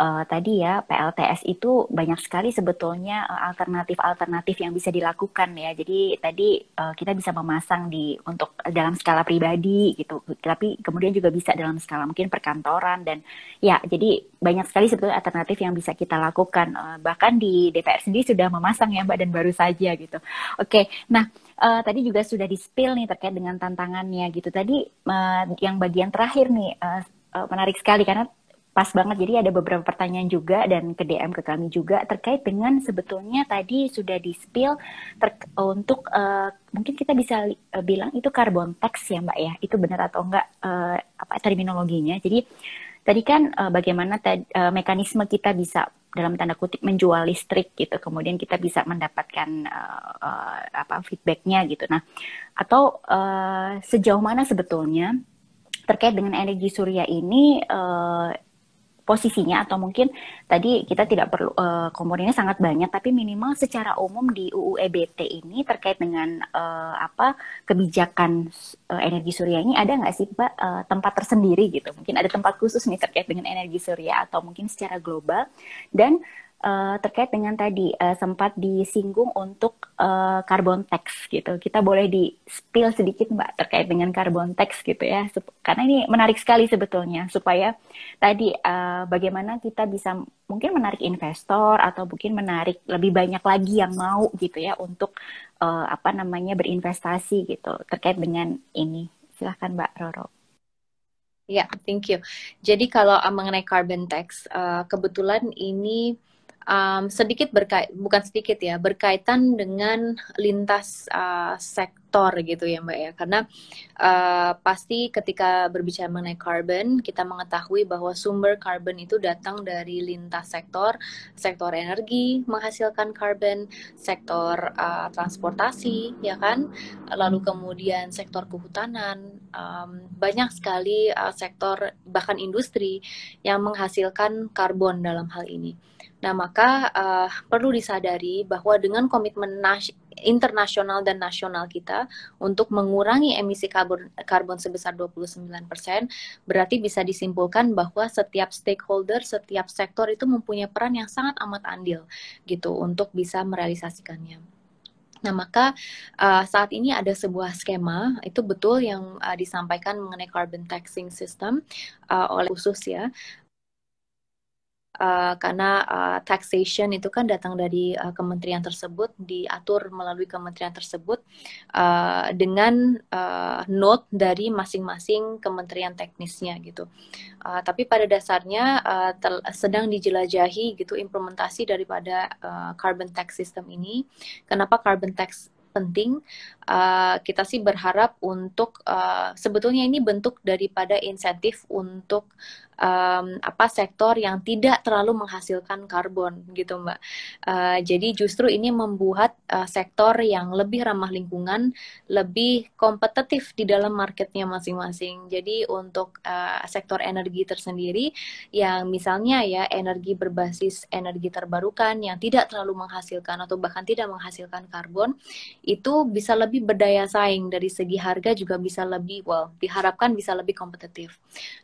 tadi ya PLTS itu banyak sekali sebetulnya alternatif-alternatif yang bisa dilakukan ya. Jadi tadi kita bisa memasang untuk dalam skala pribadi gitu, tapi kemudian juga bisa dalam skala mungkin perkantoran, dan ya jadi banyak sekali sebetulnya alternatif yang bisa kita lakukan. Bahkan di DPR sendiri sudah memasang ya Mbak, dan baru saja gitu. Oke, nah tadi juga sudah di-spill nih terkait dengan tantangannya gitu. Tadi yang bagian terakhir nih menarik sekali karena pas banget. Jadi ada beberapa pertanyaan juga dan ke DM ke kami juga terkait dengan sebetulnya tadi sudah di-spill untuk mungkin kita bisa bilang itu carbon tax ya Mbak ya. Itu benar atau enggak apa terminologinya. Jadi tadi kan bagaimana mekanisme kita bisa dalam tanda kutip menjual listrik gitu, kemudian kita bisa mendapatkan apa feedbacknya gitu. Nah, atau sejauh mana sebetulnya terkait dengan energi surya ini posisinya, atau mungkin tadi kita tidak perlu komponennya sangat banyak, tapi minimal secara umum di UU EBT ini terkait dengan apa kebijakan energi surya ini ada nggak sih Pak tempat tersendiri gitu? Mungkin ada tempat khusus nih terkait dengan energi surya atau mungkin secara global, dan terkait dengan tadi sempat disinggung untuk carbon tax gitu. Kita boleh di-spill sedikit Mbak terkait dengan carbon tax gitu ya. Karena ini menarik sekali sebetulnya supaya tadi bagaimana kita bisa mungkin menarik investor atau mungkin menarik lebih banyak lagi yang mau gitu ya untuk apa namanya berinvestasi gitu terkait dengan ini. Silahkan Mbak Roro. Ya, thank you. Jadi kalau mengenai carbon tax, kebetulan ini sedikit bukan sedikit ya, berkaitan dengan lintas sektor gitu ya Mbak ya. Karena pasti ketika berbicara mengenai carbon, kita mengetahui bahwa sumber carbon itu datang dari lintas sektor, sektor energi menghasilkan carbon, sektor transportasi ya kan, lalu kemudian sektor kehutanan, banyak sekali sektor bahkan industri yang menghasilkan karbon dalam hal ini. Nah, maka perlu disadari bahwa dengan komitmen internasional dan nasional kita untuk mengurangi emisi karbon sebesar 29%, berarti bisa disimpulkan bahwa setiap stakeholder, setiap sektor itu mempunyai peran yang sangat amat andil gitu untuk bisa merealisasikannya. Nah, maka saat ini ada sebuah skema, itu betul yang disampaikan mengenai carbon taxing system oleh khusus ya. Karena taxation itu kan datang dari kementerian tersebut, diatur melalui kementerian tersebut dengan note dari masing-masing kementerian teknisnya gitu. Tapi pada dasarnya sedang dijelajahi gitu implementasi daripada carbon tax system ini. Kenapa carbon tax penting? Kita sih berharap untuk sebetulnya ini bentuk daripada insentif untuk sektor yang tidak terlalu menghasilkan karbon gitu Mbak. Jadi justru ini membuat sektor yang lebih ramah lingkungan, lebih kompetitif di dalam marketnya masing-masing. Jadi untuk sektor energi tersendiri yang misalnya ya energi berbasis energi terbarukan yang tidak terlalu menghasilkan atau bahkan tidak menghasilkan karbon, itu bisa lebih berdaya saing dari segi harga, juga bisa lebih, diharapkan bisa lebih kompetitif.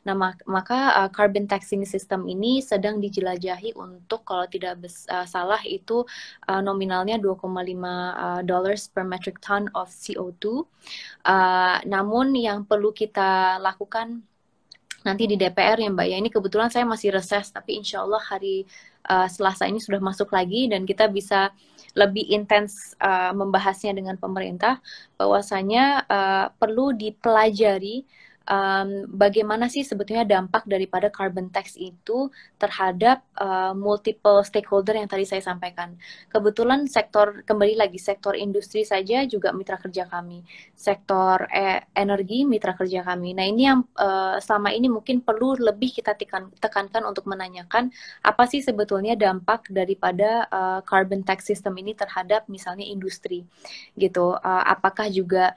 Nah, maka carbon taxing system ini sedang dijelajahi untuk, kalau tidak salah itu nominalnya 2,5 dollars per metric ton of CO2. Namun yang perlu kita lakukan nanti di DPR ya Mbak ya, ini kebetulan saya masih reses, tapi insya Allah hari Selasa ini sudah masuk lagi dan kita bisa lebih intens membahasnya dengan pemerintah, bahwasanya perlu dipelajari bagaimana sih sebetulnya dampak daripada carbon tax itu terhadap multiple stakeholder yang tadi saya sampaikan. Kebetulan kembali lagi sektor industri saja juga mitra kerja kami, sektor energi mitra kerja kami. Nah ini yang selama ini mungkin perlu lebih kita tekankan untuk menanyakan apa sih sebetulnya dampak daripada carbon tax system ini terhadap misalnya industri gitu. Apakah juga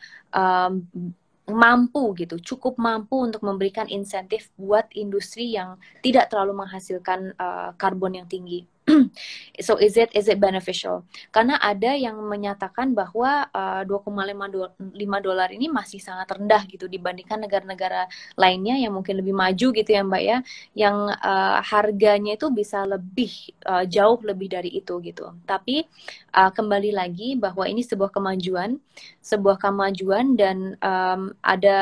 mampu gitu, cukup mampu untuk memberikan insentif buat industri yang tidak terlalu menghasilkan karbon yang tinggi. So is it beneficial? Karena ada yang menyatakan bahwa 2,5 dolar ini masih sangat rendah gitu dibandingkan negara-negara lainnya yang mungkin lebih maju gitu ya Mbak ya, yang harganya itu bisa lebih jauh lebih dari itu gitu. Tapi kembali lagi bahwa ini sebuah kemajuan dan ada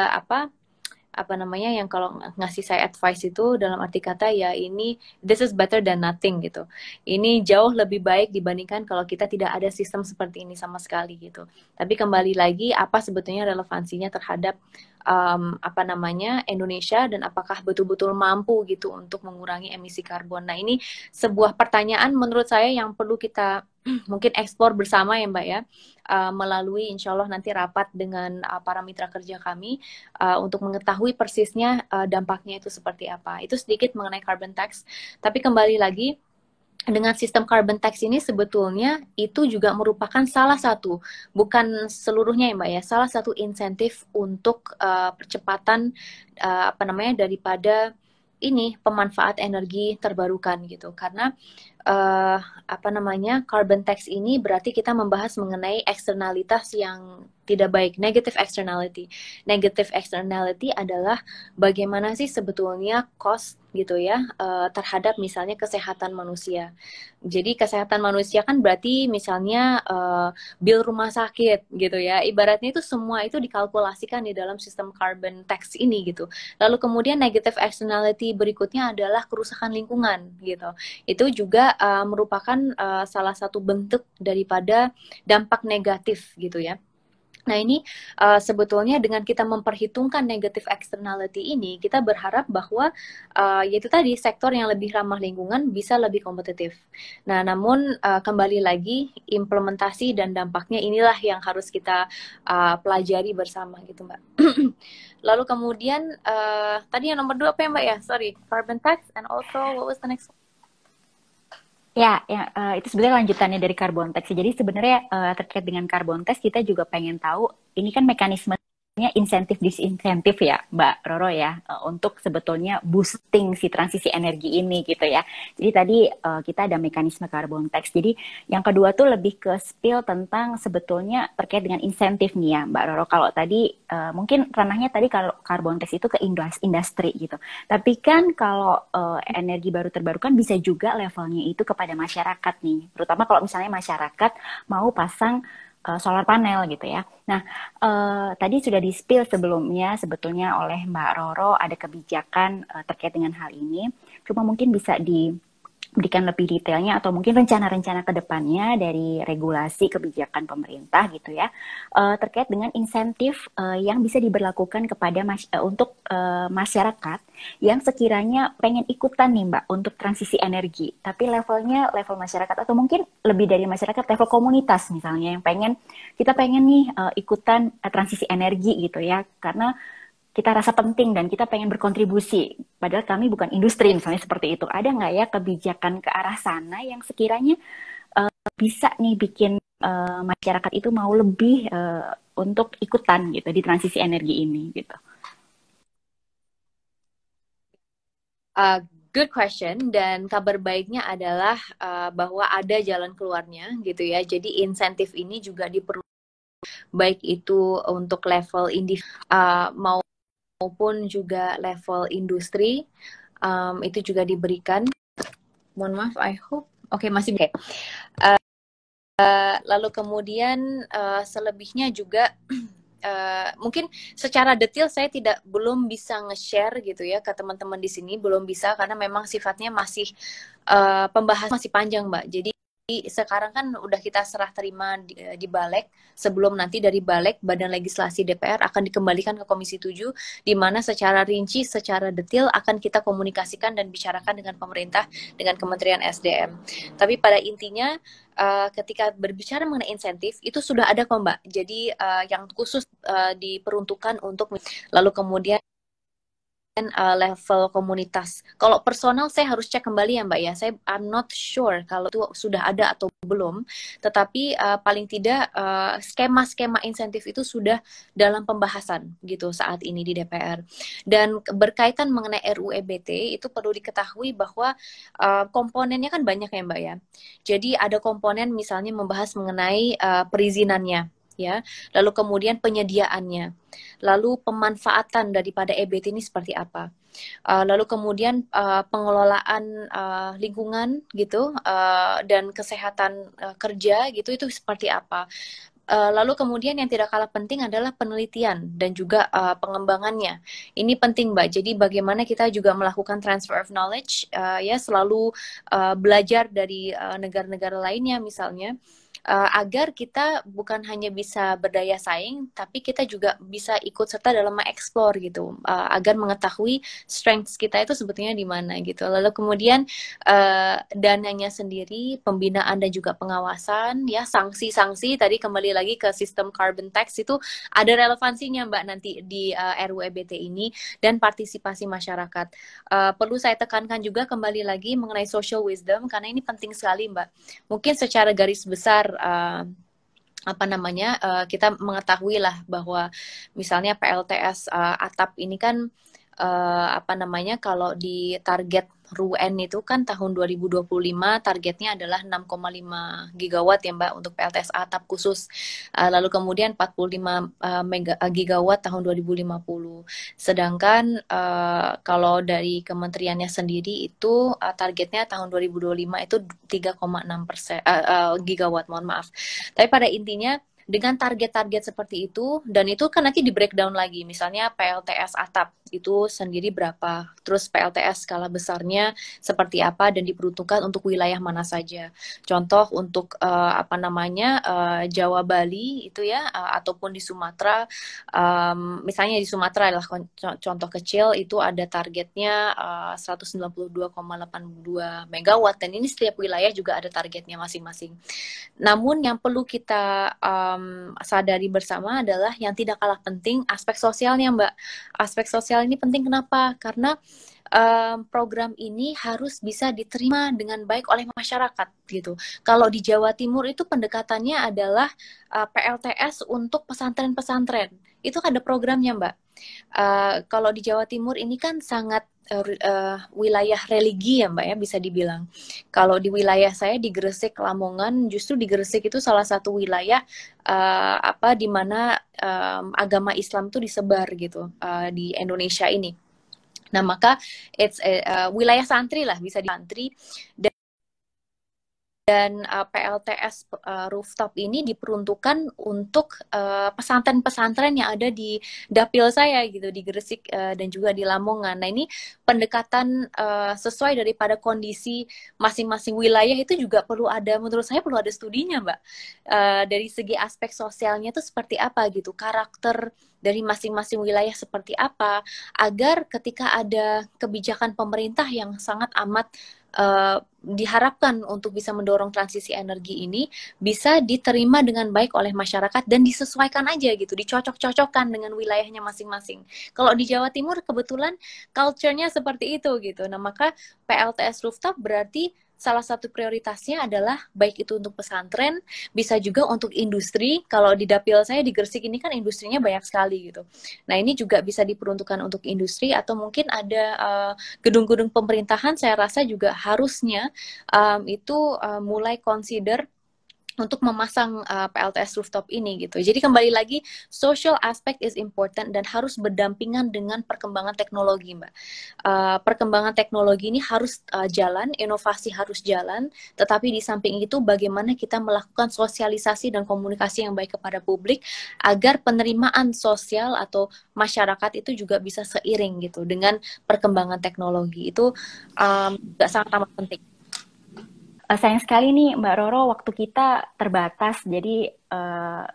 apa namanya yang kalau ngasih saya advice itu dalam arti kata ya ini this is better than nothing gitu. Ini jauh lebih baik dibandingkan kalau kita tidak ada sistem seperti ini sama sekali gitu. Tapi kembali lagi apa sebetulnya relevansinya terhadap apa namanya Indonesia dan apakah betul-betul mampu gitu untuk mengurangi emisi karbon. Nah, ini sebuah pertanyaan menurut saya yang perlu kita mungkin eksplor bersama ya Mbak ya, melalui insya Allah nanti rapat dengan para mitra kerja kami untuk mengetahui persisnya dampaknya itu seperti apa. Itu sedikit mengenai carbon tax. Tapi kembali lagi, dengan sistem carbon tax ini sebetulnya itu juga merupakan salah satu, bukan seluruhnya ya Mbak ya, salah satu insentif untuk percepatan apa namanya daripada ini pemanfaat energi terbarukan gitu. Karena apa namanya carbon tax ini berarti kita membahas mengenai eksternalitas yang tidak baik, negative externality. Negative externality adalah bagaimana sih sebetulnya cost gitu ya terhadap misalnya kesehatan manusia. Jadi kesehatan manusia kan berarti misalnya bill rumah sakit gitu ya. Ibaratnya itu semua itu dikalkulasikan di dalam sistem carbon tax ini gitu. Lalu kemudian negative externality berikutnya adalah kerusakan lingkungan gitu. Itu juga merupakan salah satu bentuk daripada dampak negatif gitu ya. Nah ini sebetulnya dengan kita memperhitungkan negative externality ini, kita berharap bahwa yaitu tadi sektor yang lebih ramah lingkungan bisa lebih kompetitif. Nah namun kembali lagi implementasi dan dampaknya inilah yang harus kita pelajari bersama gitu Mbak. Lalu kemudian tadi yang nomor 2 apa ya Mbak ya? Sorry, carbon tax and also what was the next one? Ya, itu sebenarnya lanjutannya dari carbon tax. Jadi sebenarnya terkait dengan carbon tax kita juga pengen tahu ini kan mekanismenya insentif disinsentif ya Mbak Roro ya untuk sebetulnya boosting si transisi energi ini gitu ya. Jadi tadi kita ada mekanisme carbon tax. Jadi yang kedua tuh lebih ke spill tentang sebetulnya terkait dengan insentif nih ya Mbak Roro. Kalau tadi mungkin ranahnya tadi kalau carbon tax itu ke industri gitu. Tapi kan kalau energi baru terbarukan bisa juga levelnya itu kepada masyarakat nih. Terutama kalau misalnya masyarakat mau pasang solar panel gitu ya. Nah, tadi sudah di-spill sebelumnya sebetulnya oleh Mbak Roro ada kebijakan terkait dengan hal ini. Cuma mungkin bisa diberikan lebih detailnya atau mungkin rencana-rencana ke depannya dari regulasi kebijakan pemerintah gitu ya terkait dengan insentif yang bisa diberlakukan kepada untuk masyarakat yang sekiranya pengen ikutan nih Mbak untuk transisi energi tapi levelnya level masyarakat atau mungkin lebih dari masyarakat level komunitas misalnya yang kita pengen nih ikutan transisi energi gitu ya karena kita rasa penting dan kita pengen berkontribusi, padahal kami bukan industri misalnya seperti itu. Ada nggak ya kebijakan ke arah sana yang sekiranya bisa nih bikin masyarakat itu mau lebih untuk ikutan gitu di transisi energi ini gitu? Uh, Good question, dan kabar baiknya adalah bahwa ada jalan keluarnya gitu ya. Jadi insentif ini juga diperlukan baik itu untuk level maupun juga level industri, itu juga diberikan. Mohon maaf, I hope masih oke. Lalu kemudian selebihnya juga mungkin secara detail saya belum bisa nge-share gitu ya ke teman-teman di sini, belum bisa karena memang sifatnya masih pembahasan masih panjang, Mbak. Jadi sekarang kan udah kita serah terima di Balek, sebelum nanti dari Balek Badan Legislasi DPR akan dikembalikan ke Komisi 7, di mana secara rinci, secara detail akan kita komunikasikan dan bicarakan dengan pemerintah, dengan Kementerian SDM. Tapi pada intinya ketika berbicara mengenai insentif itu sudah ada kok, Mbak. Jadi yang khusus diperuntukkan untuk, lalu kemudian level komunitas. Kalau personal saya harus cek kembali ya Mbak ya. I'm not sure kalau itu sudah ada atau belum. Tetapi paling tidak skema-skema insentif itu sudah dalam pembahasan gitu saat ini di DPR. Dan berkaitan mengenai RUU EBT itu perlu diketahui bahwa komponennya kan banyak ya Mbak ya. Jadi ada komponen misalnya membahas mengenai perizinannya, ya, lalu kemudian penyediaannya, lalu pemanfaatan daripada EBT ini seperti apa, lalu kemudian pengelolaan lingkungan gitu, dan kesehatan kerja gitu itu seperti apa. Lalu kemudian yang tidak kalah penting adalah penelitian dan juga pengembangannya. Ini penting Mbak. Jadi bagaimana kita juga melakukan transfer of knowledge, ya selalu belajar dari negara-negara lainnya misalnya. Agar kita bukan hanya bisa berdaya saing, tapi kita juga bisa ikut serta dalam mengeksplor gitu, agar mengetahui strengths kita itu sebetulnya di mana gitu. Lalu kemudian dananya sendiri, pembinaan dan juga pengawasan, ya sanksi-sanksi tadi kembali lagi ke sistem carbon tax itu ada relevansinya Mbak nanti di RUU EBT ini, dan partisipasi masyarakat. Perlu saya tekankan juga kembali lagi mengenai social wisdom karena ini penting sekali Mbak. Mungkin secara garis besar kita mengetahui lah bahwa misalnya PLTS atap ini kan kalau di target RUN itu kan tahun 2025 targetnya adalah 6,5 gigawatt ya Mbak untuk PLTS atap khusus. Lalu kemudian 45 gigawatt tahun 2050. Sedangkan kalau dari kementeriannya sendiri itu targetnya tahun 2025 itu 3,6% gigawatt, mohon maaf. Tapi pada intinya dengan target-target seperti itu, dan itu kan nanti di breakdown lagi, misalnya PLTS atap itu sendiri berapa, terus PLTS skala besarnya seperti apa dan diperuntukkan untuk wilayah mana saja. Contoh untuk Jawa Bali itu ya, ataupun di Sumatera, misalnya di Sumatera adalah contoh kecil itu ada targetnya 192,82 megawatt, dan ini setiap wilayah juga ada targetnya masing-masing. Namun yang perlu kita sadari bersama adalah yang tidak kalah penting aspek sosialnya Mbak. Aspek sosial ini penting kenapa? Karena program ini harus bisa diterima dengan baik oleh masyarakat gitu. Kalau di Jawa Timur itu pendekatannya adalah PLTS untuk pesantren-pesantren. Itu ada programnya Mbak. Kalau di Jawa Timur ini kan sangat wilayah religi ya Mbak ya, bisa dibilang. Kalau di wilayah saya di Gresik, Lamongan, justru di Gresik itu salah satu wilayah di mana agama Islam itu disebar gitu di Indonesia ini. Nah maka wilayah santri lah, bisa di santri, dan PLTS rooftop ini diperuntukkan untuk pesantren-pesantren yang ada di dapil saya gitu, di Gresik dan juga di Lamongan. Nah ini pendekatan sesuai daripada kondisi masing-masing wilayah itu juga menurut saya perlu ada studinya Mbak. Dari segi aspek sosialnya itu seperti apa gitu, karakter dari masing-masing wilayah seperti apa, agar ketika ada kebijakan pemerintah yang sangat amat diharapkan untuk bisa mendorong transisi energi ini bisa diterima dengan baik oleh masyarakat dan disesuaikan aja gitu, dicocok-cocokkan dengan wilayahnya masing-masing. Kalau di Jawa Timur kebetulan culture-nya seperti itu gitu. Nah, maka PLTS rooftop berarti salah satu prioritasnya adalah baik itu untuk pesantren, bisa juga untuk industri. Kalau di dapil saya di Gresik ini kan industrinya banyak sekali gitu. Nah, ini juga bisa diperuntukkan untuk industri atau mungkin ada gedung-gedung pemerintahan, saya rasa juga harusnya itu mulai consider untuk memasang PLTS rooftop ini gitu. Jadi kembali lagi, social aspect is important dan harus berdampingan dengan perkembangan teknologi, Mbak. Perkembangan teknologi ini harus jalan, inovasi harus jalan, tetapi di samping itu bagaimana kita melakukan sosialisasi dan komunikasi yang baik kepada publik agar penerimaan sosial atau masyarakat itu juga bisa seiring gitu dengan perkembangan teknologi. Itu juga sangat amat penting. Sayang sekali nih Mbak Roro, waktu kita terbatas, jadi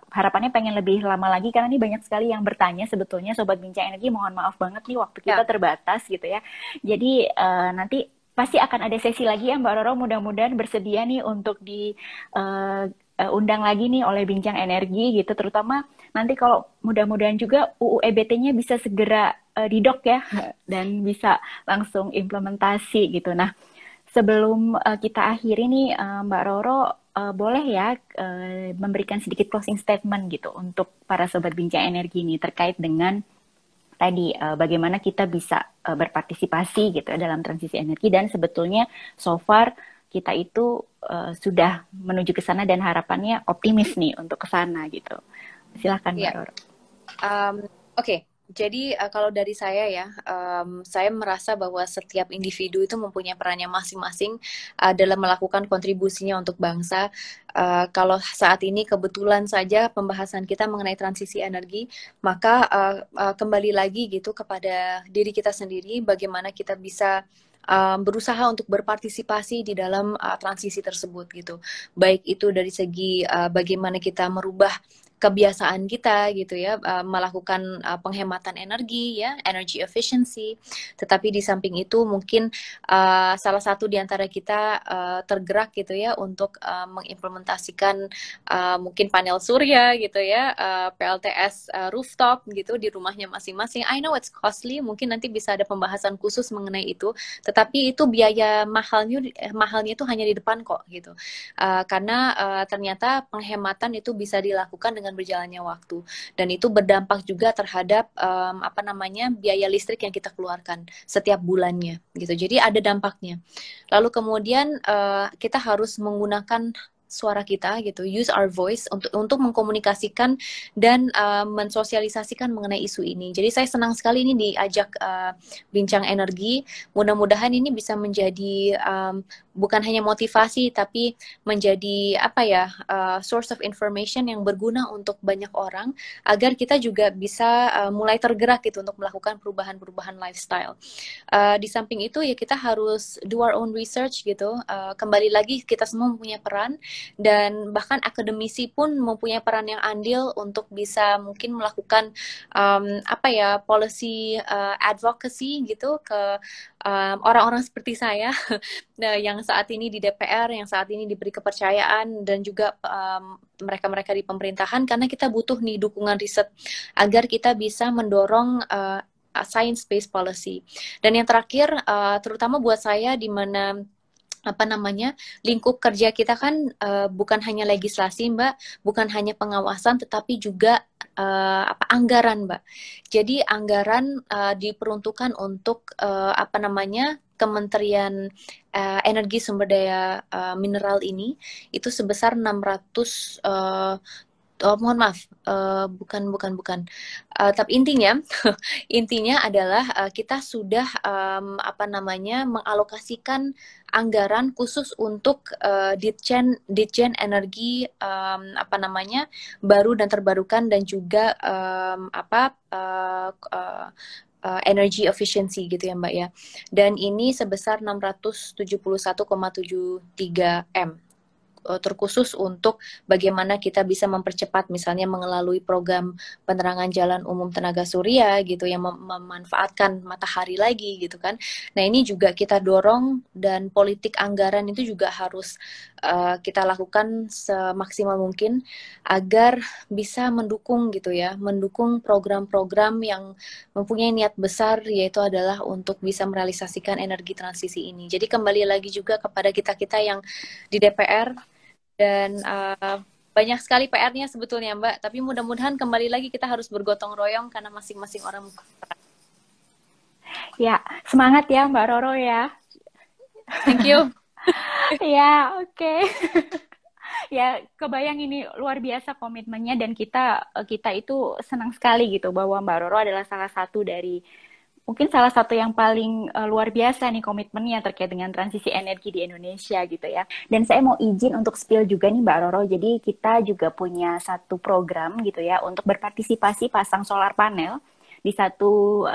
harapannya pengen lebih lama lagi karena ini banyak sekali yang bertanya sebetulnya Sobat Bincang Energi, mohon maaf banget nih waktu kita Ya. terbatas gitu ya. Jadi nanti pasti akan ada sesi lagi ya Mbak Roro, mudah-mudahan bersedia nih untuk undang lagi nih oleh Bincang Energi gitu, terutama nanti kalau mudah-mudahan juga UU EBT-nya bisa segera didok ya dan bisa langsung implementasi gitu. Nah, sebelum kita akhiri nih, Mbak Roro, boleh ya memberikan sedikit closing statement gitu untuk para sobat bincang energi ini terkait dengan tadi bagaimana kita bisa berpartisipasi gitu ya dalam transisi energi dan sebetulnya so far kita itu sudah menuju ke sana dan harapannya optimis nih untuk ke sana gitu. Silakan Mbak Ya. Roro. Oke. Jadi kalau dari saya ya, saya merasa bahwa setiap individu itu mempunyai perannya masing-masing dalam melakukan kontribusinya untuk bangsa. Kalau saat ini kebetulan saja pembahasan kita mengenai transisi energi, maka kembali lagi gitu kepada diri kita sendiri, bagaimana kita bisa berusaha untuk berpartisipasi di dalam transisi tersebut gitu. Baik itu dari segi bagaimana kita merubah kebiasaan kita gitu ya, melakukan penghematan energi ya, energy efficiency. Tetapi di samping itu mungkin salah satu di antara kita tergerak gitu ya untuk mengimplementasikan mungkin panel surya gitu ya, PLTS rooftop gitu di rumahnya masing-masing. I know it's costly, mungkin nanti bisa ada pembahasan khusus mengenai itu. Tetapi itu biaya mahalnya itu hanya di depan kok gitu. Karena ternyata penghematan itu bisa dilakukan dengan berjalannya waktu dan itu berdampak juga terhadap apa namanya biaya listrik yang kita keluarkan setiap bulannya gitu. Jadi ada dampaknya. Lalu kemudian kita harus menggunakan suara kita gitu, use our voice untuk mengkomunikasikan dan mensosialisasikan mengenai isu ini. Jadi saya senang sekali ini diajak bincang energi. Mudah-mudahan ini bisa menjadi bukan hanya motivasi tapi menjadi apa ya source of information yang berguna untuk banyak orang agar kita juga bisa mulai tergerak gitu untuk melakukan perubahan-perubahan lifestyle. Di samping itu ya kita harus do our own research gitu. Kembali lagi kita semua mempunyai peran dan bahkan akademisi pun mempunyai peran yang andil untuk bisa mungkin melakukan apa ya policy advocacy gitu ke orang-orang seperti saya nah, yang saat ini di DPR, yang saat ini diberi kepercayaan dan juga mereka-mereka di pemerintahan karena kita butuh nih dukungan riset agar kita bisa mendorong science-based policy. Dan yang terakhir, terutama buat saya di mana apa namanya lingkup kerja kita kan bukan hanya legislasi Mbak, bukan hanya pengawasan tetapi juga apa anggaran Mbak. Jadi anggaran diperuntukkan untuk apa namanya Kementerian Energi Sumber Daya Mineral ini itu sebesar 600 oh, mohon maaf, bukan. Tapi intinya, intinya adalah kita sudah apa namanya mengalokasikan anggaran khusus untuk Ditjen Energi apa namanya baru dan terbarukan dan juga apa energy efficiency gitu ya Mbak ya. Dan ini sebesar 671,73 M. terkhusus untuk bagaimana kita bisa mempercepat misalnya melalui program penerangan jalan umum tenaga surya gitu yang memanfaatkan matahari lagi gitu kan. Nah, ini juga kita dorong dan politik anggaran itu juga harus kita lakukan semaksimal mungkin agar bisa mendukung gitu ya, mendukung program-program yang mempunyai niat besar yaitu adalah untuk bisa merealisasikan energi transisi ini. Jadi kembali lagi juga kepada kita-kita yang di DPR dan banyak sekali PR-nya sebetulnya Mbak, tapi mudah-mudahan kembali lagi kita harus bergotong royong karena masing-masing orang. Ya, semangat ya Mbak Roro ya. Thank you. Ya, oke. Ya, kebayang ini luar biasa komitmennya dan kita itu senang sekali gitu bahwa Mbak Roro adalah salah satu dari mungkin salah satu yang paling luar biasa nih komitmennya terkait dengan transisi energi di Indonesia gitu ya. Dan saya mau izin untuk spill juga nih Mbak Roro. Jadi kita juga punya satu program gitu ya untuk berpartisipasi pasang solar panel di satu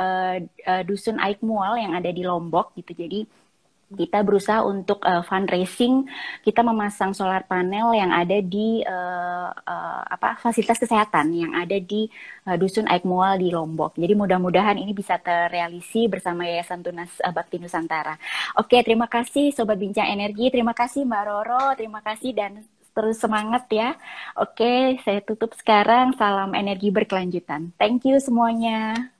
dusun Aik Mual yang ada di Lombok gitu. Jadi kita berusaha untuk fundraising, kita memasang solar panel yang ada di fasilitas kesehatan yang ada di Dusun Aik Mual di Lombok. Jadi mudah-mudahan ini bisa terrealisasi bersama Yayasan Tunas Bakti Nusantara. Oke, terima kasih Sobat Bincang Energi, terima kasih Mbak Roro, terima kasih dan terus semangat ya. Oke, saya tutup sekarang. Salam energi berkelanjutan. Thank you semuanya.